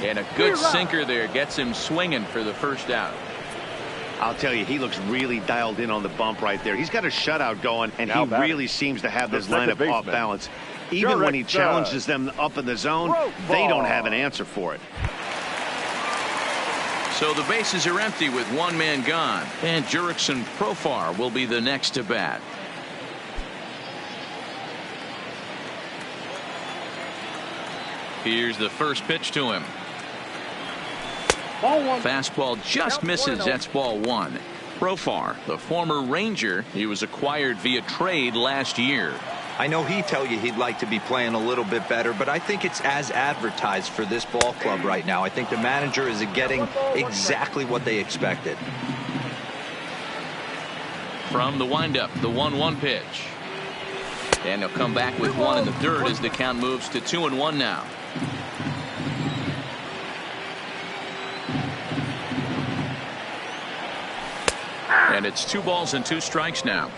And a good sinker there gets him swinging for the 1st out. I'll tell you, he looks really dialed in on the bump right there. He's got a shutout going, and he really seems to have this lineup off balance. Even when he challenges them up in the zone, they don't have an answer for it. So the bases are empty with 1 man gone, and Jurickson Profar will be the next to bat. Here's the first pitch to him. Ball 1. Fastball just misses. That's ball 1. Profar, the former Ranger, he was acquired via trade last year. I know he'd tell you he'd like to be playing a little bit better, but I think it's as advertised for this ball club right now. I think the manager is getting exactly what they expected. From the windup, the 1-1 pitch. And he'll come back with 1 in the dirt as the count moves to 2-1 now. And it's 2 balls and 2 strikes now.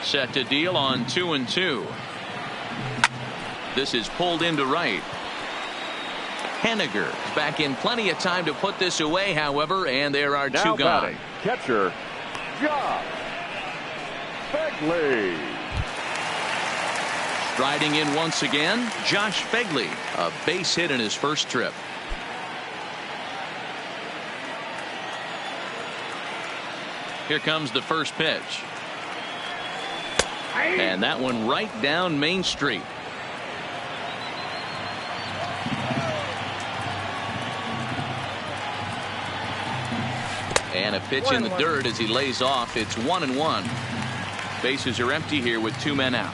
Set to deal on 2-2. This is pulled into right. Henniger is back in plenty of time to put this away, however, and there are 2 gone. Catcher, Josh Begley. Striding in once again, Josh Begley, a base hit in his first trip. Here comes the first pitch. And that one right down Main Street. Pitch in the dirt as he lays off. It's 1-1. Bases are empty here with 2 men out.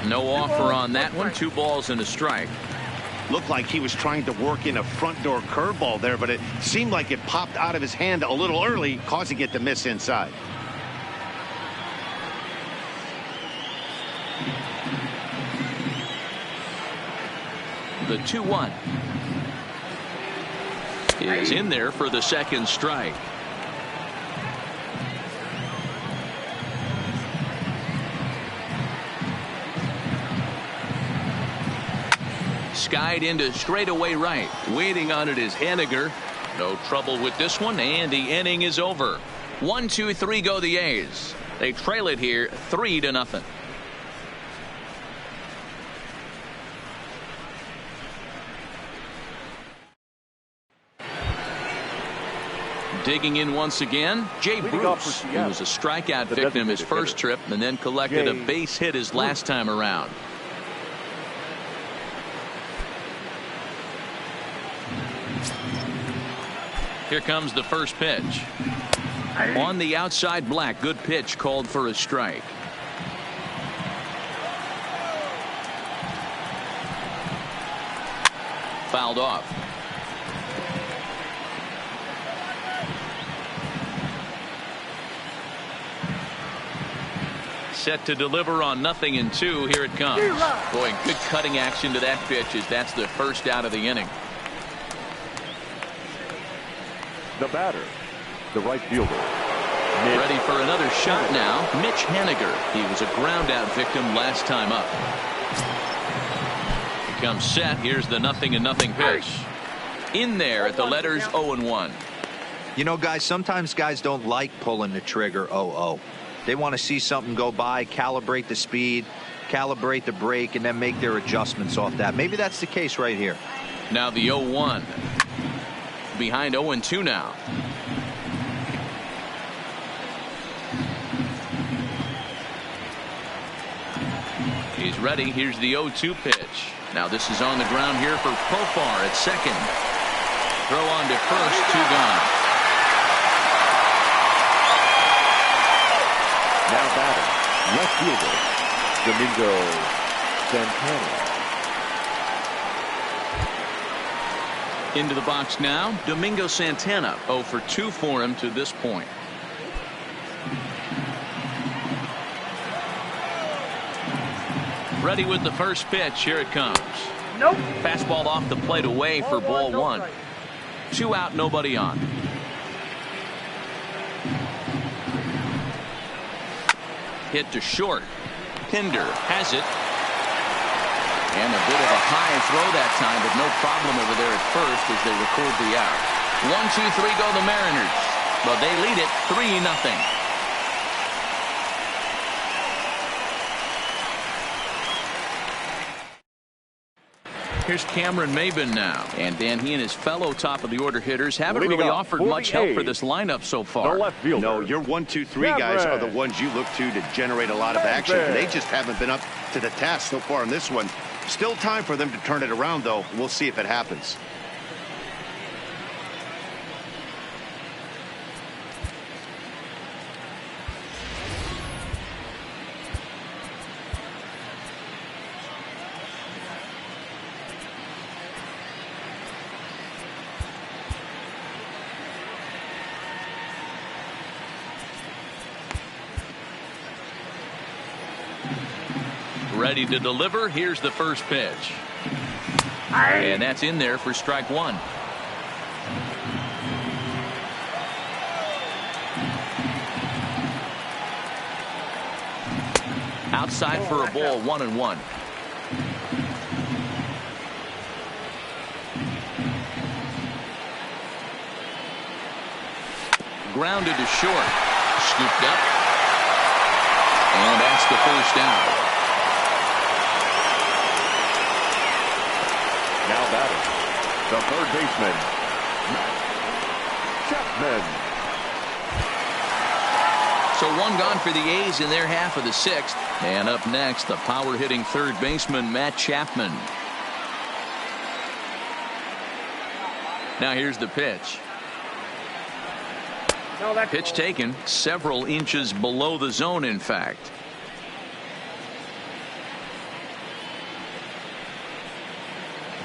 No offer on that one. 2 balls and a strike. Looked like he was trying to work in a front door curveball there, but it seemed like it popped out of his hand a little early, causing it to miss inside. The 2-1 is in there for the second strike. Skied into straightaway right. Waiting on it is Haniger. No trouble with this one, and the inning is over. 1-2-3 go the A's. They trail it here 3-0. Digging in once again, Jay Bruce, who was a strikeout victim his first trip and then collected a base hit his last time around. Here comes the first pitch. On the outside black, good pitch called for a strike. Fouled off. Set to deliver on 0-2. Here it comes. Boy, good cutting action to that pitch as that's the first out of the inning. The batter, the right fielder. Ready for another shot now. Mitch Haniger. He was a ground out victim last time up. He comes set. Here's the 0-0 pitch. In there at the letters 0-1. You know, guys, sometimes guys don't like pulling the trigger 0-0. They want to see something go by, calibrate the speed, calibrate the brake, and then make their adjustments off that. Maybe that's the case right here. Now the 0-1. Behind 0-2 now. He's ready. Here's the 0-2 pitch. Now this is on the ground here for Profar at second. Throw on to first, 2 gone. Now batting, left fielder, Domingo Santana. Into the box now, Domingo Santana. 0 for 2 for him to this point. Ready with the first pitch. Here it comes. Nope. Fastball off the plate away for ball 1. 2 out, nobody on. Hit to short. Pinder has it. And a bit of a high throw that time, but no problem over there at first as they record the out. 1-2-3 go the Mariners. But they lead it 3-0. Here's Cameron Maben now. And Dan, he and his fellow top of the order hitters haven't really offered much help for this lineup so far. No, your 1-2-3 guys are the ones you look to generate a lot of action. They just haven't been up to the task so far in this one. Still time for them to turn it around, though. We'll see if it happens. Ready to deliver. Here's the first pitch. And that's in there for strike 1. Outside for a ball, 1-1. Grounded to short. Scooped up. And that's the first out. Now batting, the third baseman, Chapman. So 1 gone for the A's in their half of the 6th. And up next, the power-hitting third baseman, Matt Chapman. Now here's the pitch. No, that's Pitch taken several inches below the zone, in fact.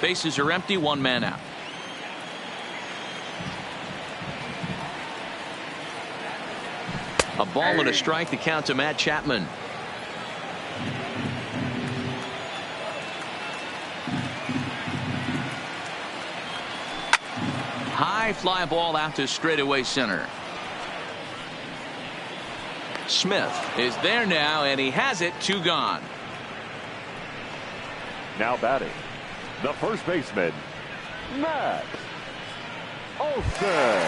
Bases are empty, one man out. A ball and a strike to count to Matt Chapman. High fly ball out to straightaway center. Smith is there now, and he has it. 2 gone. Now batting, the first baseman, Matt Olson.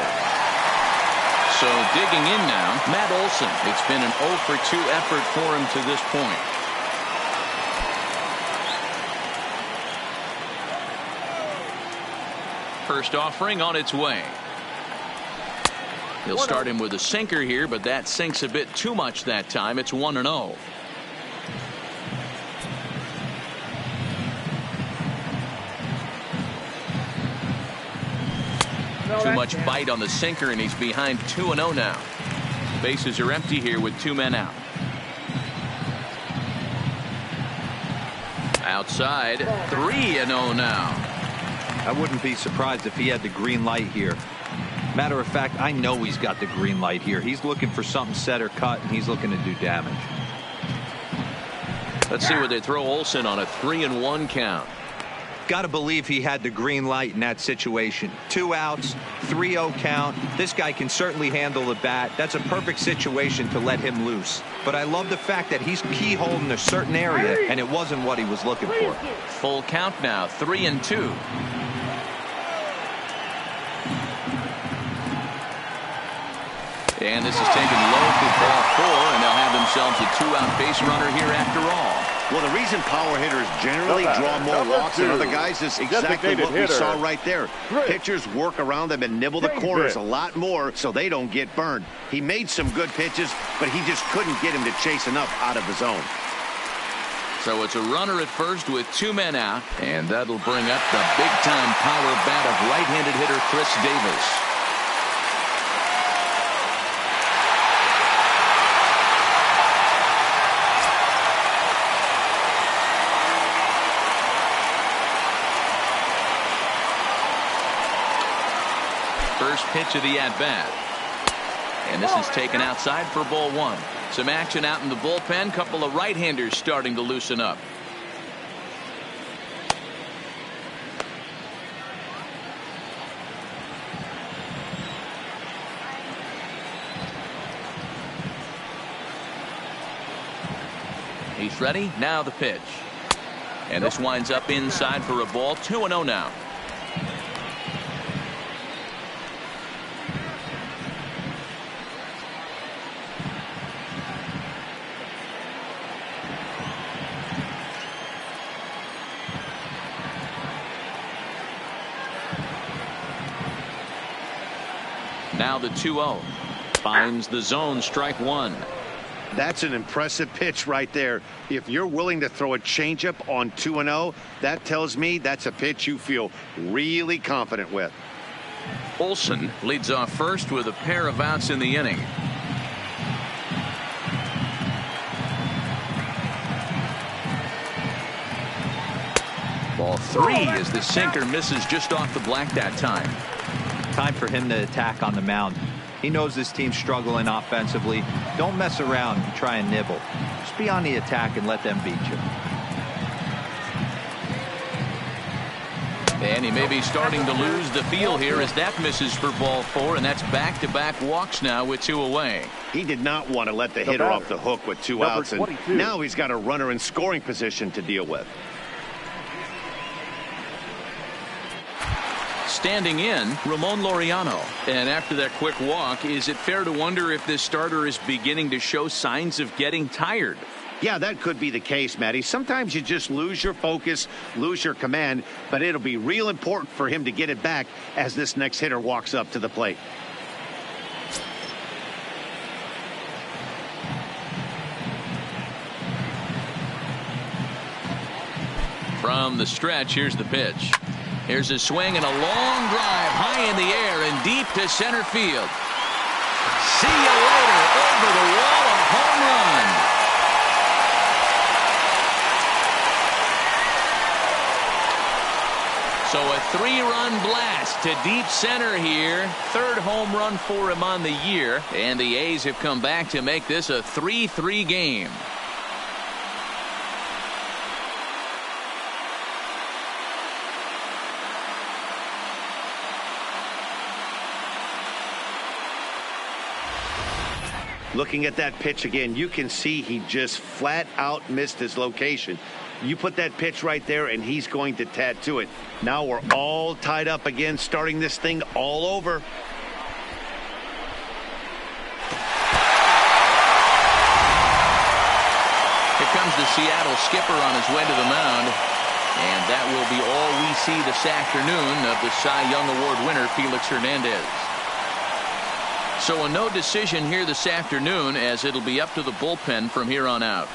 So digging in now, Matt Olson. It's been an 0 for 2 effort for him to this point. First offering on its way. He'll start him with a sinker here, but that sinks a bit too much that time. It's 1-0. Too much bite on the sinker, and he's behind 2-0 now. Bases are empty here with 2 men out. Outside, 3-0 now. I wouldn't be surprised if he had the green light here. Matter of fact, I know he's got the green light here. He's looking for something set or cut, and he's looking to do damage. Let's see where they throw Olson on a 3-1 count. Got to believe he had the green light in that situation. 2 outs, 3-0 count. This guy can certainly handle the bat. That's a perfect situation to let him loose. But I love the fact that he's keyholed in a certain area, and it wasn't what he was looking for. Full count now, 3-2. And this is taken low for ball 4, and they'll have themselves a 2-out base runner here after all. Well, the reason power hitters generally draw more walks than other guys is exactly what we saw right there. Pitchers work around them and nibble the corners a lot more so they don't get burned. He made some good pitches, but he just couldn't get him to chase enough out of the zone. So it's a runner at first with 2 men out, and that'll bring up the big-time power bat of right-handed hitter Chris Davis. First pitch of the at-bat. And this is taken outside for ball 1. Some action out in the bullpen. Couple of right-handers starting to loosen up. He's ready. Now the pitch. And this winds up inside for a ball. 2-0 now. Now the 2-0. Finds the zone, strike 1. That's an impressive pitch right there. If you're willing to throw a changeup on 2-0, that tells me that's a pitch you feel really confident with. Olson leads off first with a pair of outs in the inning. Ball 3 as the sinker misses just off the black that time. Time for him to attack on the mound. He knows this team's struggling offensively. Don't mess around and try and nibble. Just be on the attack and let them beat you. And he may be starting to lose the feel here as that misses for ball 4, and that's back-to-back walks now with 2 away. He did not want to let the hitter off the hook with 2 outs, and now he's got a runner in scoring position to deal with. Standing in, Ramon Laureano. And after that quick walk, is it fair to wonder if this starter is beginning to show signs of getting tired? Yeah, that could be the case, Matty. Sometimes you just lose your focus, lose your command, but it'll be real important for him to get it back as this next hitter walks up to the plate. From the stretch, here's the pitch. Here's a swing and a long drive high in the air and deep to center field. See you later. Over the wall, a home run. So a 3-run blast to deep center here. 3rd home run for him on the year. And the A's have come back to make this a 3-3 game. Looking at that pitch again, you can see he just flat out missed his location. You put that pitch right there and he's going to tattoo it. Now we're all tied up again, starting this thing all over. Here comes the Seattle skipper on his way to the mound. And that will be all we see this afternoon of the Cy Young Award winner, Felix Hernandez. So a no decision here this afternoon, as it'll be up to the bullpen from here on out.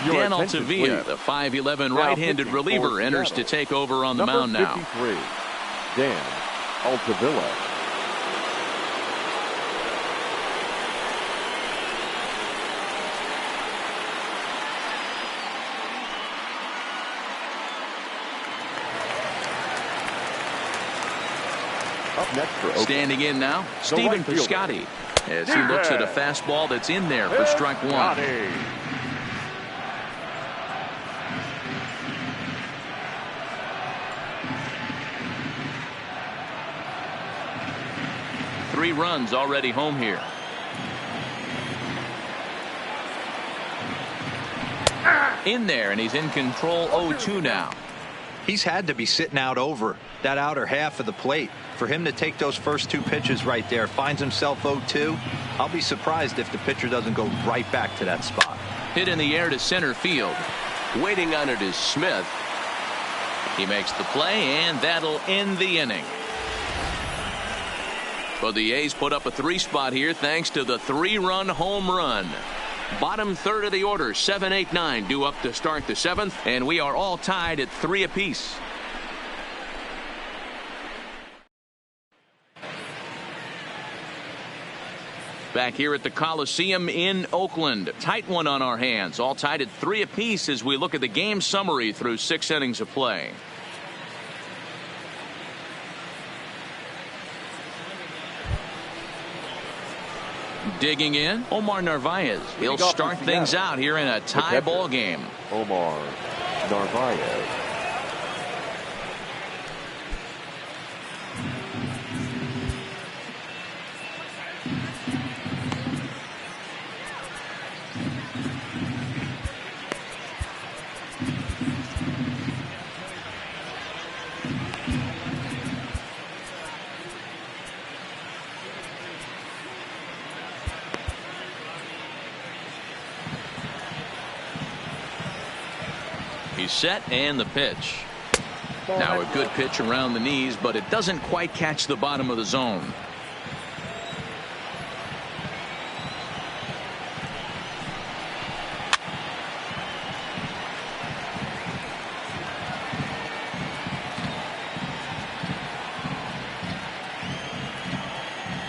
Dan Altavilla, the 5'11" right-handed reliever, enters to take over on the mound now. 53, Dan Altavilla. Up next for Oakland. Standing in now, Stephen Piscotty, as he looks at a fastball that's in there for strike one. 3 runs already home here. In there, and he's in control 0-2 now. He's had to be sitting out over that outer half of the plate. For him to take those first 2 pitches right there, finds himself 0-2. I'll be surprised if the pitcher doesn't go right back to that spot. Hit in the air to center field. Waiting on it is Smith. He makes the play, and that'll end the inning. But the A's put up a 3 spot here thanks to the 3-run home run. Bottom third of the order, 7, 8, 9 due up to start the 7th, and we are all tied at 3 apiece. Back here at the Coliseum in Oakland. Tight one on our hands. All tied at 3 apiece as we look at the game summary through 6 innings of play. Digging in, Omar Narvaez. He'll start things out here in a tie ball game. Omar Narvaez. He's set, and the pitch. Now a good pitch around the knees, but it doesn't quite catch the bottom of the zone.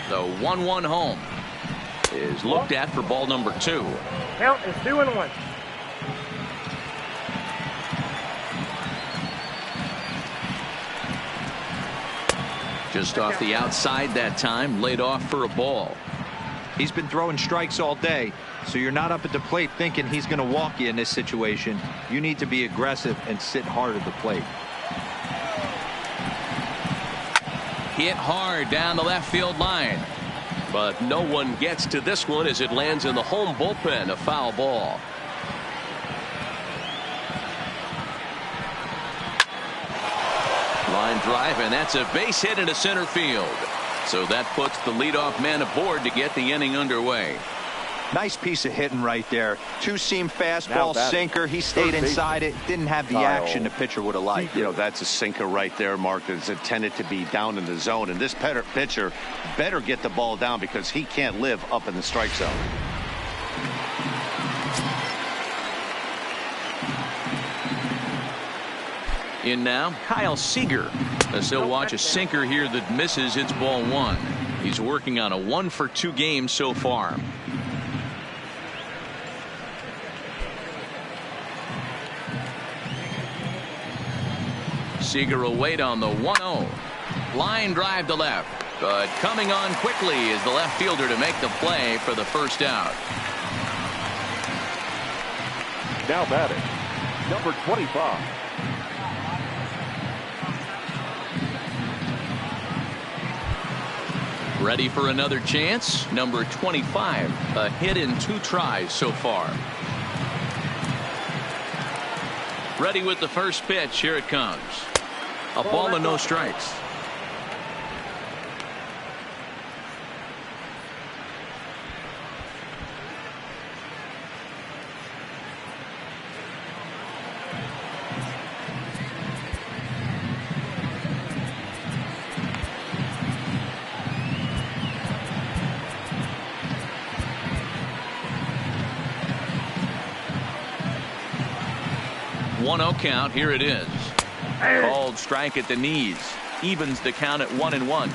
The 1-1 home is looked at for ball number 2. Count is 2-1. Just off the outside that time, laid off for a ball. He's been throwing strikes all day, so you're not up at the plate thinking he's going to walk you in this situation. You need to be aggressive and sit hard at the plate. Hit hard down the left field line. But no one gets to this one as it lands in the home bullpen. A foul ball. Line drive, and that's a base hit into center field. So that puts the leadoff man aboard to get the inning underway. Nice piece of hitting right there. 2-seam fastball, sinker. He stayed inside it. Didn't have the action the pitcher would have liked. You know, that's a sinker right there, Mark, that's intended to be down in the zone. And this pitcher better get the ball down because he can't live up in the strike zone. In now, Kyle Seager. As he'll watch a sinker here that misses. It's ball one. He's working on a 1-for-2 game so far. Seager will wait on the 1-0. Line drive to left. But coming on quickly is the left fielder to make the play for the first out. Now batting, number 25. Ready for another chance. Number 25. A hit in 2 tries so far. Ready with the first pitch. Here it comes. A ball and no strikes. One 0 count. Here it is. Called strike at the knees. Evens the count at 1-1.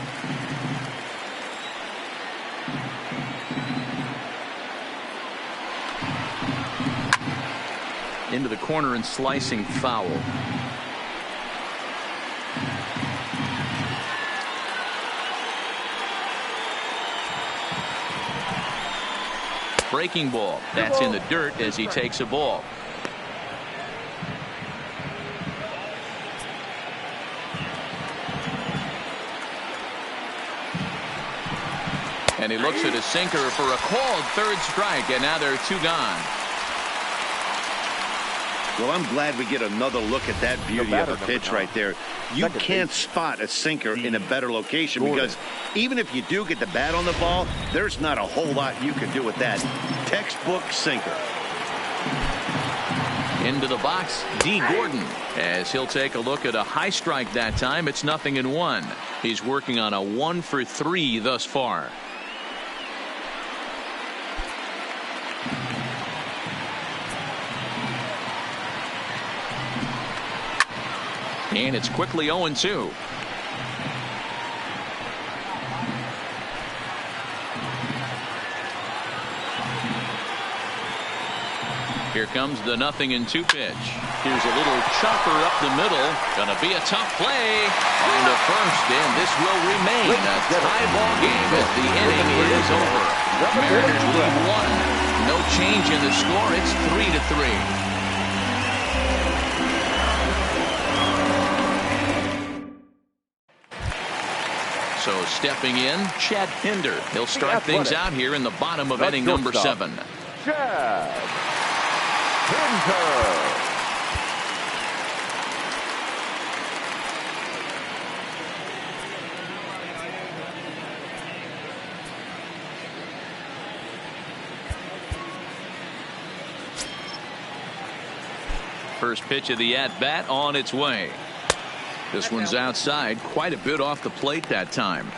Into the corner and slicing foul. Breaking ball. That's in the dirt as he takes a ball. And he looks at a sinker for a called third strike, and now there are 2 gone. Well, I'm glad we get another look at that beauty of a pitch right there. You can't spot a sinker in a better location because even if you do get the bat on the ball, there's not a whole lot you can do with that. Textbook sinker. Into the box, D. Gordon, as he'll take a look at a high strike that time. It's 0-1. He's working on a 1-for-3 thus far. And it's quickly 0-2. Here comes the 0-2 pitch. Here's a little chopper up the middle. Gonna be a tough play on the first, and this will remain a tie ball game as the inning is over. Mariners lead 1. No change in the score. It's 3-3. So stepping in, Chad Pinder. He'll start things out here in the bottom of inning number 7. Chad Pinder. First pitch of the at-bat on its way. This one's outside, quite a bit off the plate that time.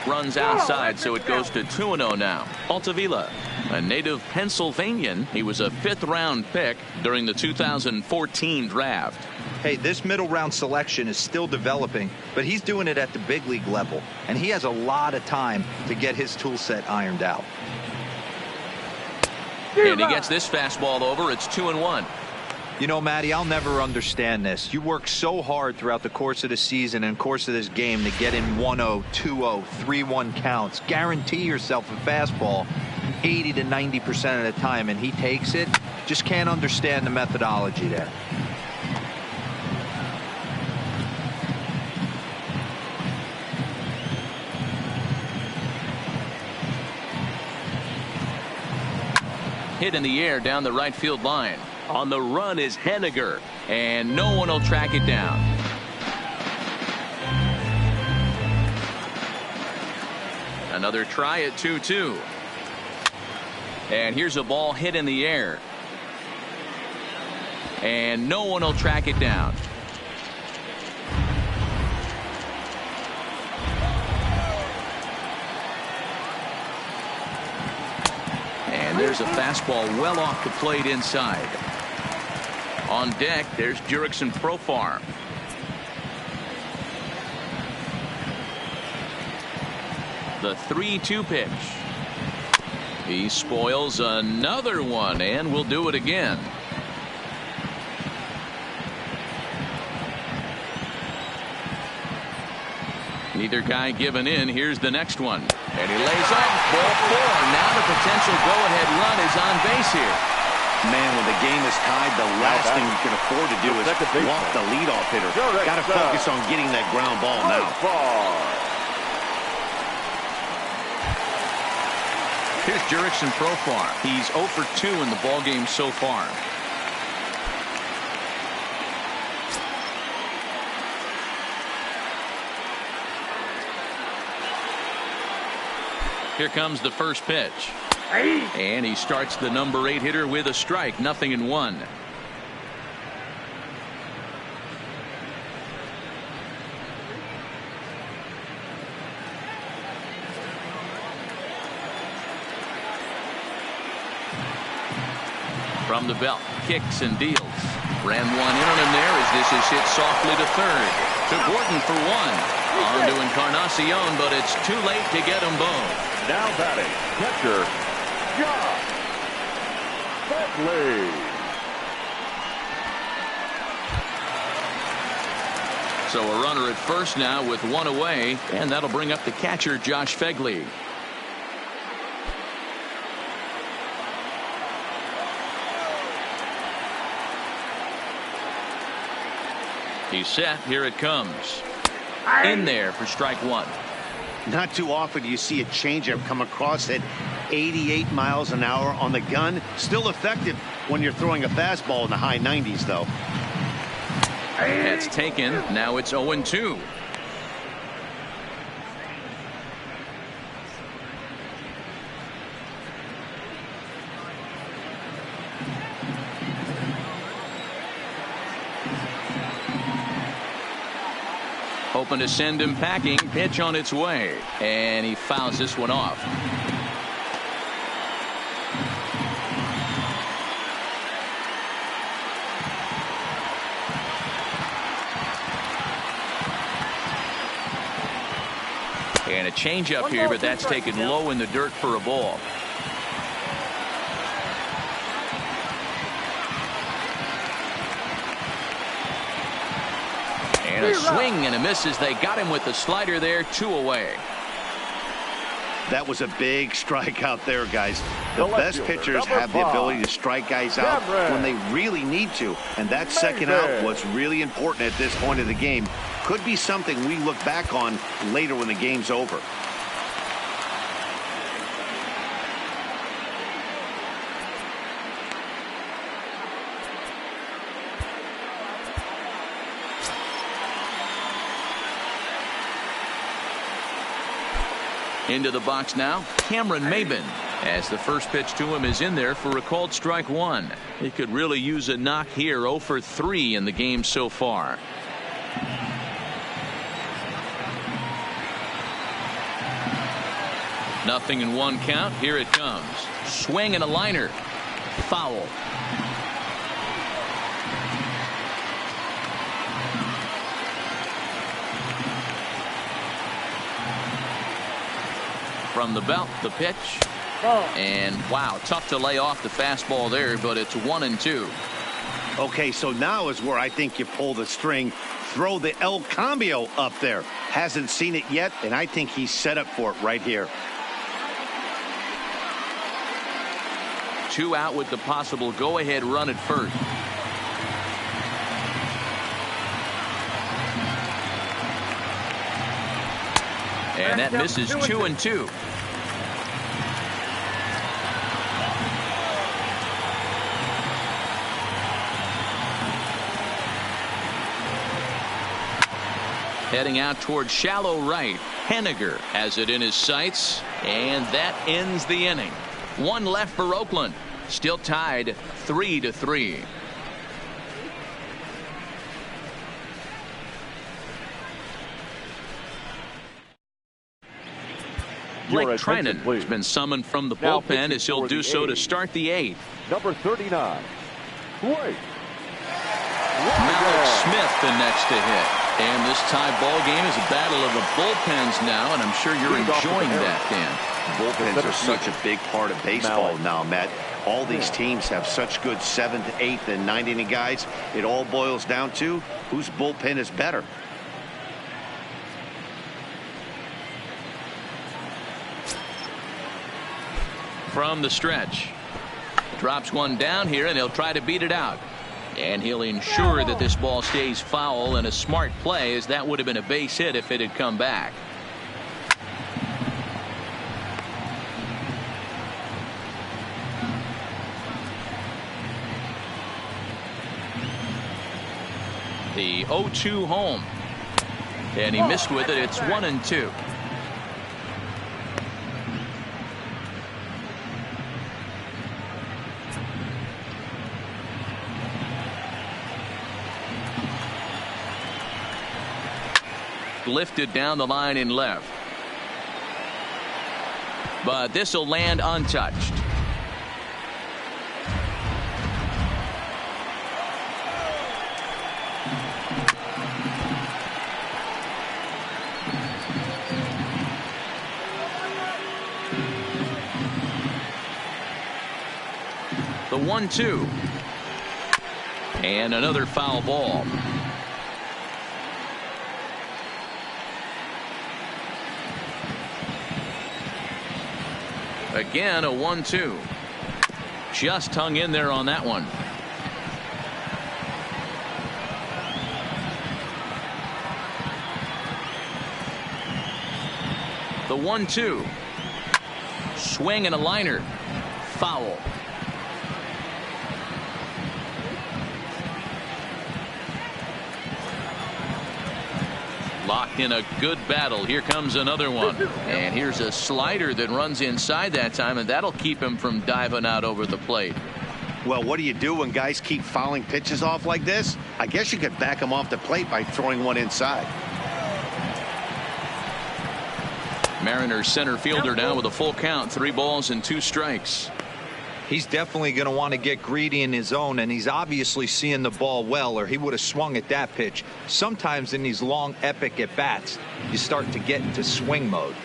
Runs outside, so it goes to 2-0 now. Altavilla, a native Pennsylvanian. He was a 5th-round pick during the 2014 draft. Hey, this middle round selection is still developing, but he's doing it at the big league level, and he has a lot of time to get his tool set ironed out. And he gets this fastball over. It's 2-1. You know, Matty, I'll never understand this. You work so hard throughout the course of the season and course of this game to get in 1-0, 2-0, 3-1 counts. Guarantee yourself a fastball 80 to 90% of the time, and he takes it. Just can't understand the methodology there. Hit in the air down the right field line. On the run is Henniger, and no one will track it down. Another try at 2-2. And here's a ball hit in the air. And no one will track it down. And there's a fastball well off the plate inside. On deck, there's Jurickson Profar. The 3-2 pitch. He spoils another one and will do it again. Neither guy giving in. Here's the next one. And he lays off. Ball 4. Now the potential go-ahead run is on base here. Man, when the game is tied, the last thing you can afford to do is walk the leadoff hitter. Got to focus on getting that ground ball now. Here's Jurickson Profar. He's 0 for 2 in the ballgame so far. Here comes the first pitch. And he starts the number 8 hitter with a strike. 0-1. From the belt, kicks and deals. Ran one in on him there as this is hit softly to third. To Gordon for 1. On to Encarnacion, but it's too late to get them both. Now batting, catcher, Josh Begley. So a runner at first now with 1 away, and that'll bring up the catcher, Josh Begley. He's set. Here it comes. In there for strike 1. Not too often do you see a changeup come across at 88 miles an hour on the gun. Still effective when you're throwing a fastball in the high 90s, though. That's taken. Now it's 0-2. Hoping to send him packing. Pitch on its way. And he fouls this one off. And a changeup here, but that's taken low in the dirt for a ball. And a swing and a miss as they got him with the slider there. 2 away. That was a big strikeout there, guys. The best pitchers have the ability to strike guys out when they really need to. And that second out was really important at this point of the game. Could be something we look back on later when the game's over. Into the box now, Cameron Maben, as the first pitch to him is in there for a called strike 1. He could really use a knock here. 0 for 3 in the game so far. Nothing in 1 count. Here it comes. Swing and a liner. Foul. From the belt, the pitch. And wow, tough to lay off the fastball there, but it's 1-2. Okay, so now is where I think you pull the string. Throw the El Cambio up there. Hasn't seen it yet, and I think he's set up for it right here. 2 out with the possible go-ahead run at first. And that misses. 2-2. Heading out towards shallow right. Henniger has it in his sights, and that ends the inning. 1 left for Oakland. Still tied 3-3. Blake Your attention, Trinan please. has been summoned from the Now bullpen pitching as he'll for do the so to A's. start the 8th. Number 39, Blake. Malik Smith the next to hit. And this tie ball game is a battle of the bullpens now, and I'm sure you're enjoying that, Dan. Bullpens are such a big part of baseball now, Matt. All these teams have such good 7th, 8th, and 9th inning guys. It all boils down to whose bullpen is better. From the stretch. Drops one down here, and he'll try to beat it out. And he'll ensure that this ball stays foul, and a smart play, as that would have been a base hit if it had come back. The 0-2 home. And he missed with it. It's 1-2. Lifted down the line in left. But this will land untouched. The 1-2. And another foul ball. Again, a 1-2. Just hung in there on that one. The 1-2. Swing and a liner. Foul. Locked in a good battle. Here comes another one. And here's a slider that runs inside that time, and that'll keep him from diving out over the plate. Well, what do you do when guys keep fouling pitches off like this? I guess you could back them off the plate by throwing one inside. Mariners center fielder down with a full count. 3 balls and 2 strikes. He's definitely going to want to get greedy in his zone, and he's obviously seeing the ball well, or he would have swung at that pitch. Sometimes in these long epic at bats, you start to get into swing mode.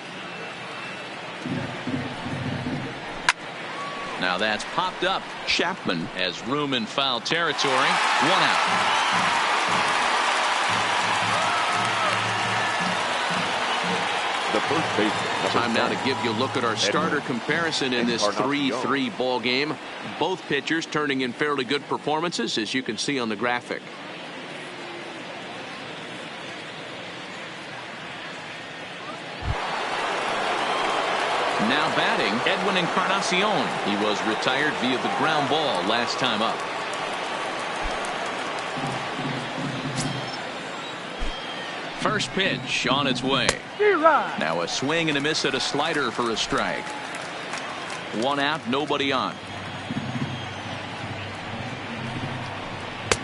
Now that's popped up. Chapman has room in foul territory. 1 out. The first baseman. Time now to give you a look at our starter comparison in this 3-3 ball game. Both pitchers turning in fairly good performances, as you can see on the graphic. Now batting, Edwin Encarnacion. He was retired via the ground ball last time up. First pitch on its way. Now a swing and a miss at a slider for a strike. 1 out, nobody on.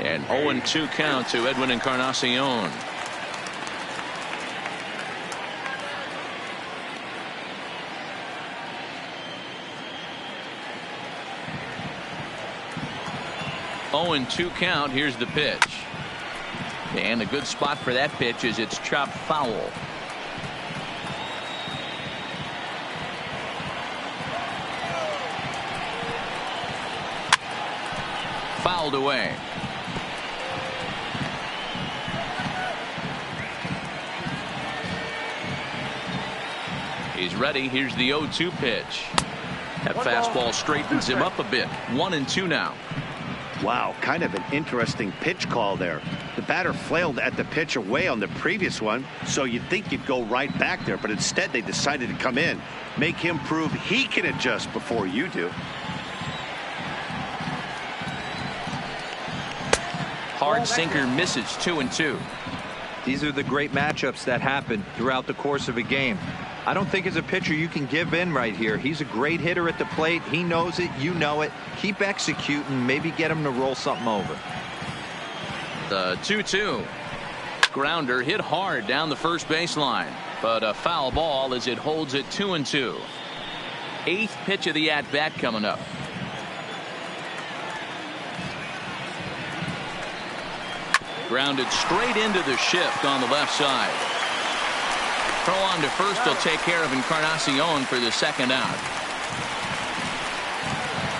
And 0-2 count to Edwin Encarnacion. Oh, and 2 count. Here's the pitch. And a good spot for that pitch is it's chopped foul. Fouled away. He's ready. Here's the 0-2 pitch. That fastball straightens him up a bit. 1-2 now. Wow, kind of an interesting pitch call there. The batter flailed at the pitch away on the previous one, so you'd think you'd go right back there, but instead they decided to come in, make him prove he can adjust before you do. Hard sinker misses. 2-2. These are the great matchups that happen throughout the course of a game. I don't think as a pitcher you can give in right here. He's a great hitter at the plate. He knows it. You know it. Keep executing. Maybe get him to roll something over. The 2-2. Grounder hit hard down the first baseline. but a foul ball as it holds it 2-2. 8th pitch of the at-bat coming up. Grounded straight into the shift on the left side. Throw on to first will take care of Encarnacion for the second out.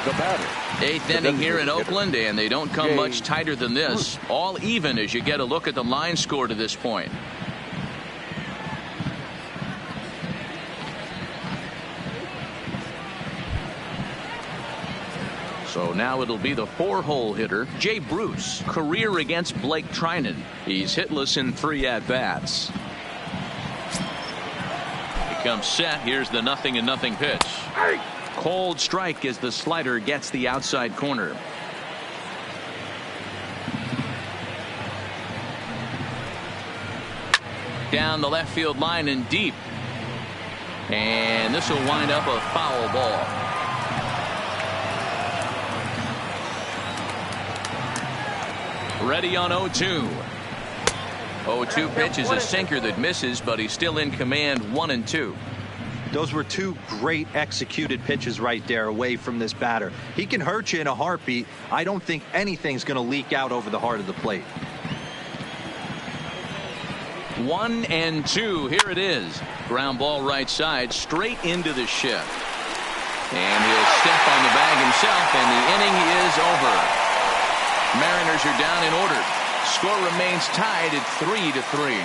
The batter. 8th inning here in Oakland, and they don't come much tighter than this. All even as you get a look at the line score to this point. So now it'll be the 4-hole hitter, Jay Bruce. Career against Blake Trinan. He's hitless in 3 at-bats. He comes set. Here's the 0-0 pitch. Cold strike as the slider gets the outside corner. Down the left field line and deep. And this will wind up a foul ball. Ready on 0-2. 0-2 pitch is a sinker that misses, but he's still in command. 1-2. Those were 2 great executed pitches right there away from this batter. He can hurt you in a heartbeat. I don't think anything's going to leak out over the heart of the plate. 1-2. Here it is. Ground ball right side straight into the shift. And he'll step on the bag himself, and the inning is over. Mariners are down in order. Score remains tied at 3-3.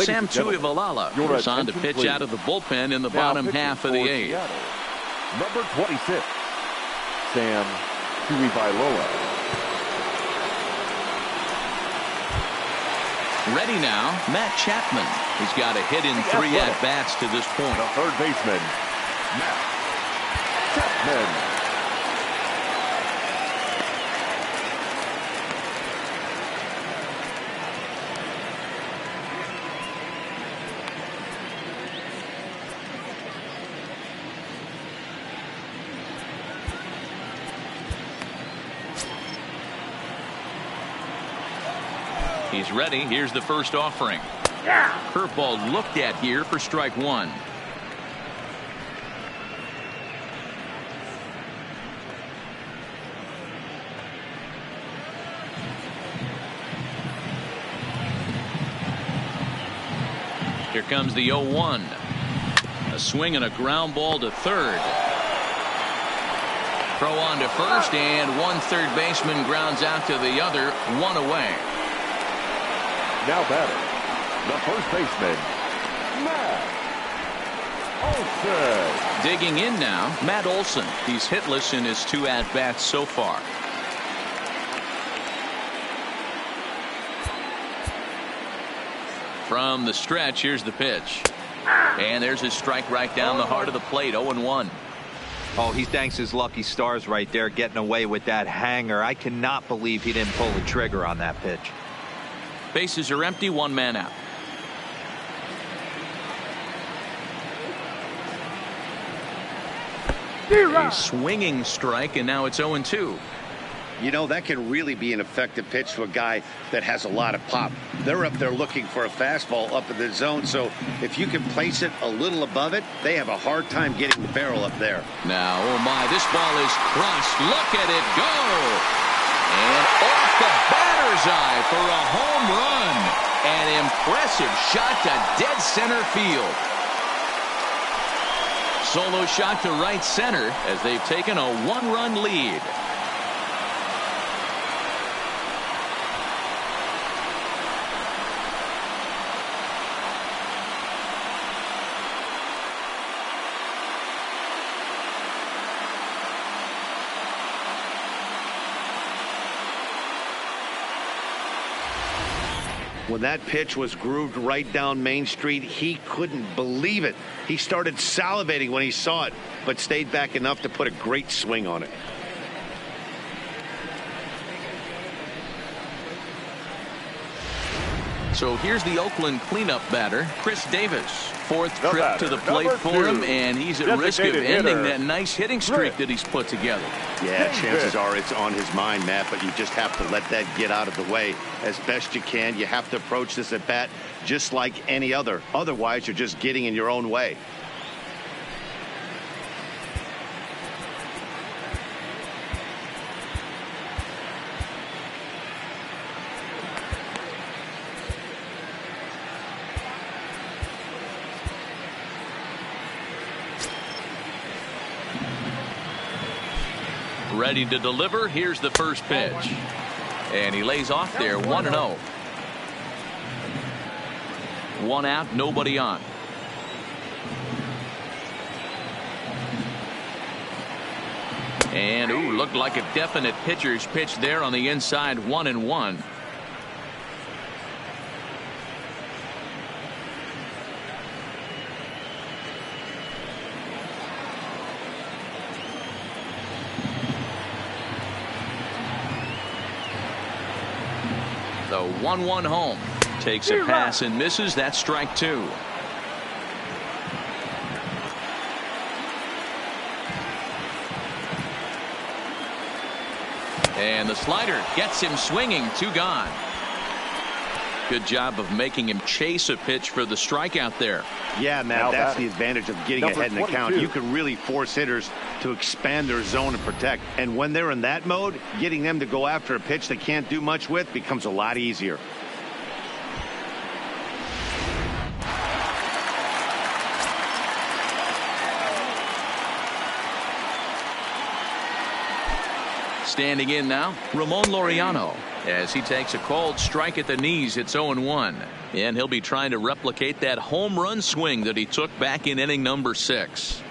Sam Tuivailala goes on to pitch out of the bullpen in the bottom half of the 8th. Number 26, Sam Tuivailala. Ready now, Matt Chapman. He's got a hit in 3 at-bats to this point. The third baseman, Matt Chapman. He's ready. Here's the first offering. Curveball looked at here for strike 1. Here comes the 0-1. A swing and a ground ball to third. Throw on to first, and one third baseman grounds out to the other. 1 away. Now batting, the first baseman, Matt Olson. Digging in now, Matt Olson. He's hitless in his 2 at-bats so far. From the stretch, here's the pitch. And there's his strike right down the heart of the plate. 0-1. Oh, he thanks his lucky stars right there getting away with that hanger. I cannot believe he didn't pull the trigger on that pitch. Bases are empty, 1 man out. A swinging strike, and now it's 0-2. You know, that can really be an effective pitch to a guy that has a lot of pop. They're up there looking for a fastball up in the zone, so if you can place it a little above it, they have a hard time getting the barrel up there. Now, oh my, this ball is crossed. Look at it go! And off the batter's eye for a home run. An impressive shot to dead center field. Solo shot to right center as they've taken a 1-run lead. When that pitch was grooved right down Main Street, he couldn't believe it. He started salivating when he saw it, but stayed back enough to put a great swing on it. So here's the Oakland cleanup batter, Chris Davis. Fourth The trip batter, to the plate number for him, 2, and he's at risk of designated ending hitter, that nice hitting streak that he's put together. Yeah, chances are it's on his mind, Matt, but you just have to let that get out of the way as best you can. You have to approach this at bat just like any other. Otherwise, you're just getting in your own way. Ready to deliver. Here's the first pitch. And he lays off there, 1-0. One out, nobody on. And, ooh, looked like a definite pitcher's pitch there on the inside, 1-1. The 1-1 home. Takes a pass and misses. That's strike 2. And the slider gets him swinging. 2 gone. Good job of making him chase a pitch for the strikeout there. Yeah, Matt, that's the advantage of getting ahead in the count. You can really force hitters to expand their zone and protect. And when they're in that mode, getting them to go after a pitch they can't do much with becomes a lot easier. Standing in now, Ramon Laureano, as he takes a called strike at the knees. It's 0-1. And he'll be trying to replicate that home run swing that he took back in inning number 6.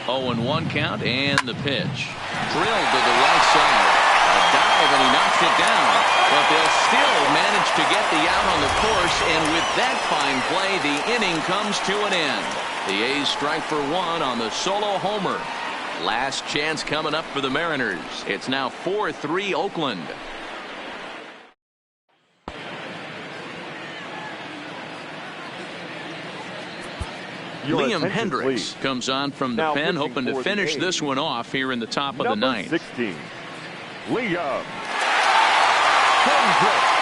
Oh, and 1 count, and the pitch. Drilled to the right side. A dive, and he knocks it down. But they'll still manage to get the out on the course, and with that fine play, the inning comes to an end. The A's strike for 1 on the solo homer. Last chance coming up for the Mariners. It's now 4-3 Oakland. Liam Hendricks comes on from the pen, hoping to finish this one off here in the top of the ninth. 16, Liam Hendricks.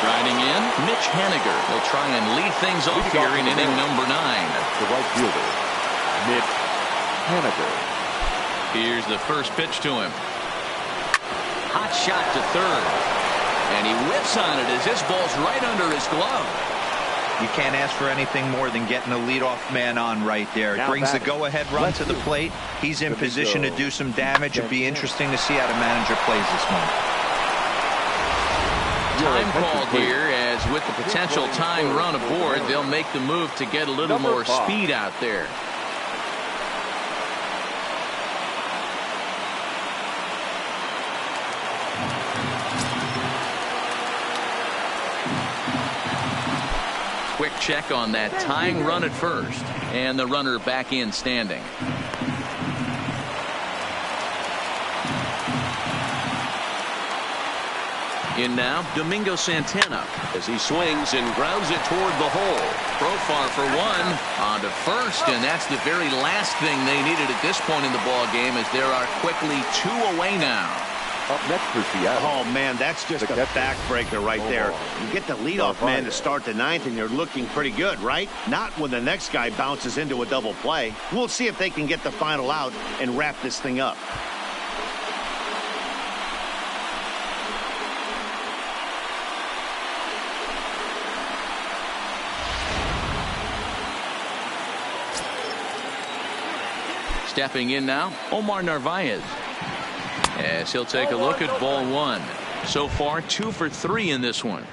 Striding in, Mitch Haniger. He'll try and lead things off here in inning number 9. The right fielder, Mitch Haniger. Here's the first pitch to him. Hot shot to third. And he whips on it as this ball's right under his glove. You can't ask for anything more than getting the leadoff man on right there. It brings the go-ahead run to the plate. He's in position to do some damage. It'd be interesting to see how the manager plays this one. Time called here, as with the potential tying run aboard, they'll make the move to get a little more speed out there. Quick check on that tying run at first, and the runner back in standing. In now, Domingo Santana, as he swings and grounds it toward the hole. Profar for 1 on to first, and that's the very last thing they needed at this point in the ball game, as there are quickly 2 away now. Up next for Seattle. Oh, man, that's just a backbreaker right there. You get the leadoff man to start the 9th, and you're looking pretty good, right? Not when the next guy bounces into a double play. We'll see if they can get the final out and wrap this thing up. Stepping in now, Omar Narvaez, as he'll take a look at ball 1. So far, 2 for 3 in this one.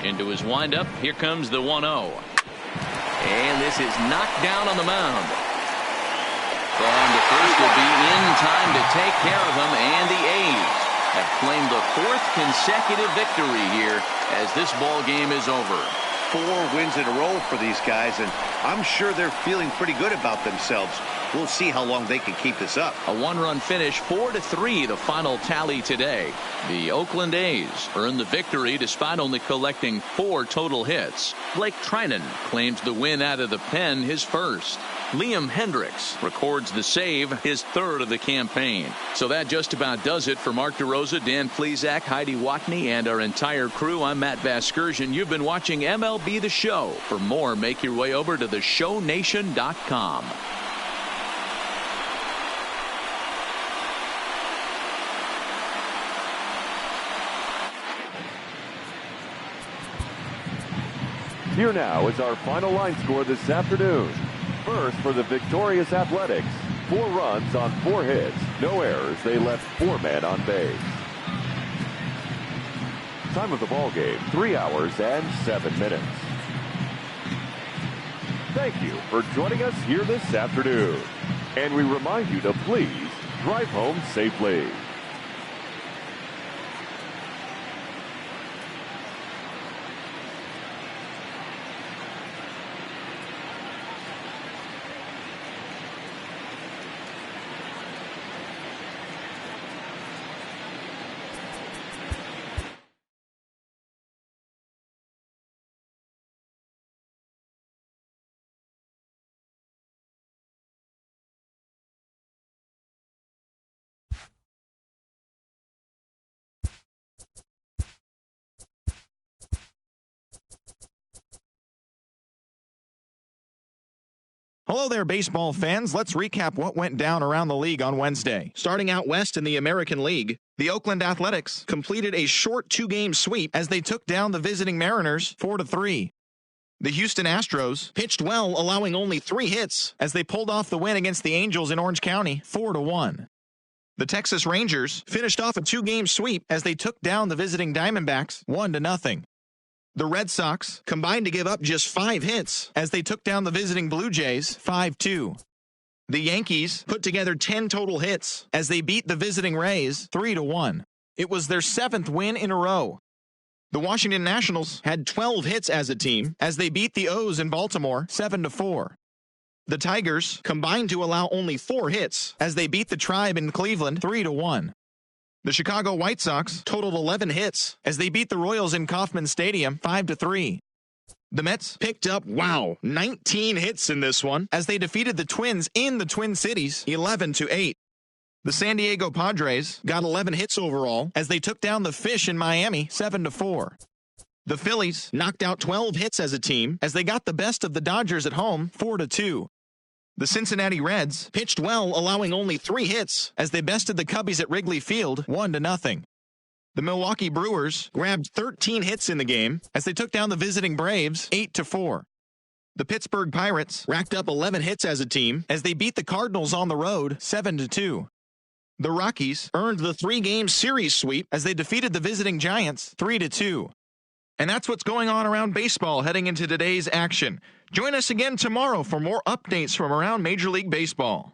Into his windup, here comes the 1-0. And this is knocked down on the mound. Throwing to first will be in time to take care of him, and the A's have claimed the 4th consecutive victory here as this ball game is over. 4 wins in a row for these guys, and I'm sure they're feeling pretty good about themselves. We'll see how long they can keep this up. A 1-run finish, 4-3, the final tally today. The Oakland A's earned the victory despite only collecting 4 total hits. Blake Trinan claims the win out of the pen, his first. Liam Hendricks records the save, his 3rd of the campaign. So that just about does it for Mark DeRosa, Dan Plesac, Heidi Watney, and our entire crew. I'm Matt Vasgersian. You've been watching MLB The Show. For more, make your way over to theshownation.com. Here now is our final line score this afternoon. First for the victorious Athletics. 4 runs on 4 hits. No errors. They left 4 men on base. Time of the ball game, 3 hours and 7 minutes. Thank you for joining us here this afternoon. And we remind you to please drive home safely. Hello there, baseball fans. Let's recap what went down around the league on Wednesday. Starting out west in the American League, the Oakland Athletics completed a short 2-game sweep as they took down the visiting Mariners 4-3. The Houston Astros pitched well, allowing only 3 hits as they pulled off the win against the Angels in Orange County 4-1. The Texas Rangers finished off a 2-game sweep as they took down the visiting Diamondbacks 1-0. The Red Sox combined to give up just 5 hits as they took down the visiting Blue Jays 5-2. The Yankees put together 10 total hits as they beat the visiting Rays 3-1. It was their 7th win in a row. The Washington Nationals had 12 hits as a team as they beat the O's in Baltimore 7-4. The Tigers combined to allow only 4 hits as they beat the Tribe in Cleveland 3-1. The Chicago White Sox totaled 11 hits as they beat the Royals in Kauffman Stadium 5-3. The Mets picked up, 19 hits in this one as they defeated the Twins in the Twin Cities 11-8. The San Diego Padres got 11 hits overall as they took down the Fish in Miami 7-4. The Phillies knocked out 12 hits as a team as they got the best of the Dodgers at home 4-2. The Cincinnati Reds pitched well, allowing only 3 hits as they bested the Cubbies at Wrigley Field 1-0. The Milwaukee Brewers grabbed 13 hits in the game as they took down the visiting Braves 8-4. The Pittsburgh Pirates racked up 11 hits as a team as they beat the Cardinals on the road 7-2. The Rockies earned the 3-game series sweep as they defeated the visiting Giants 3-2. And that's what's going on around baseball heading into today's action. Join us again tomorrow for more updates from around Major League Baseball.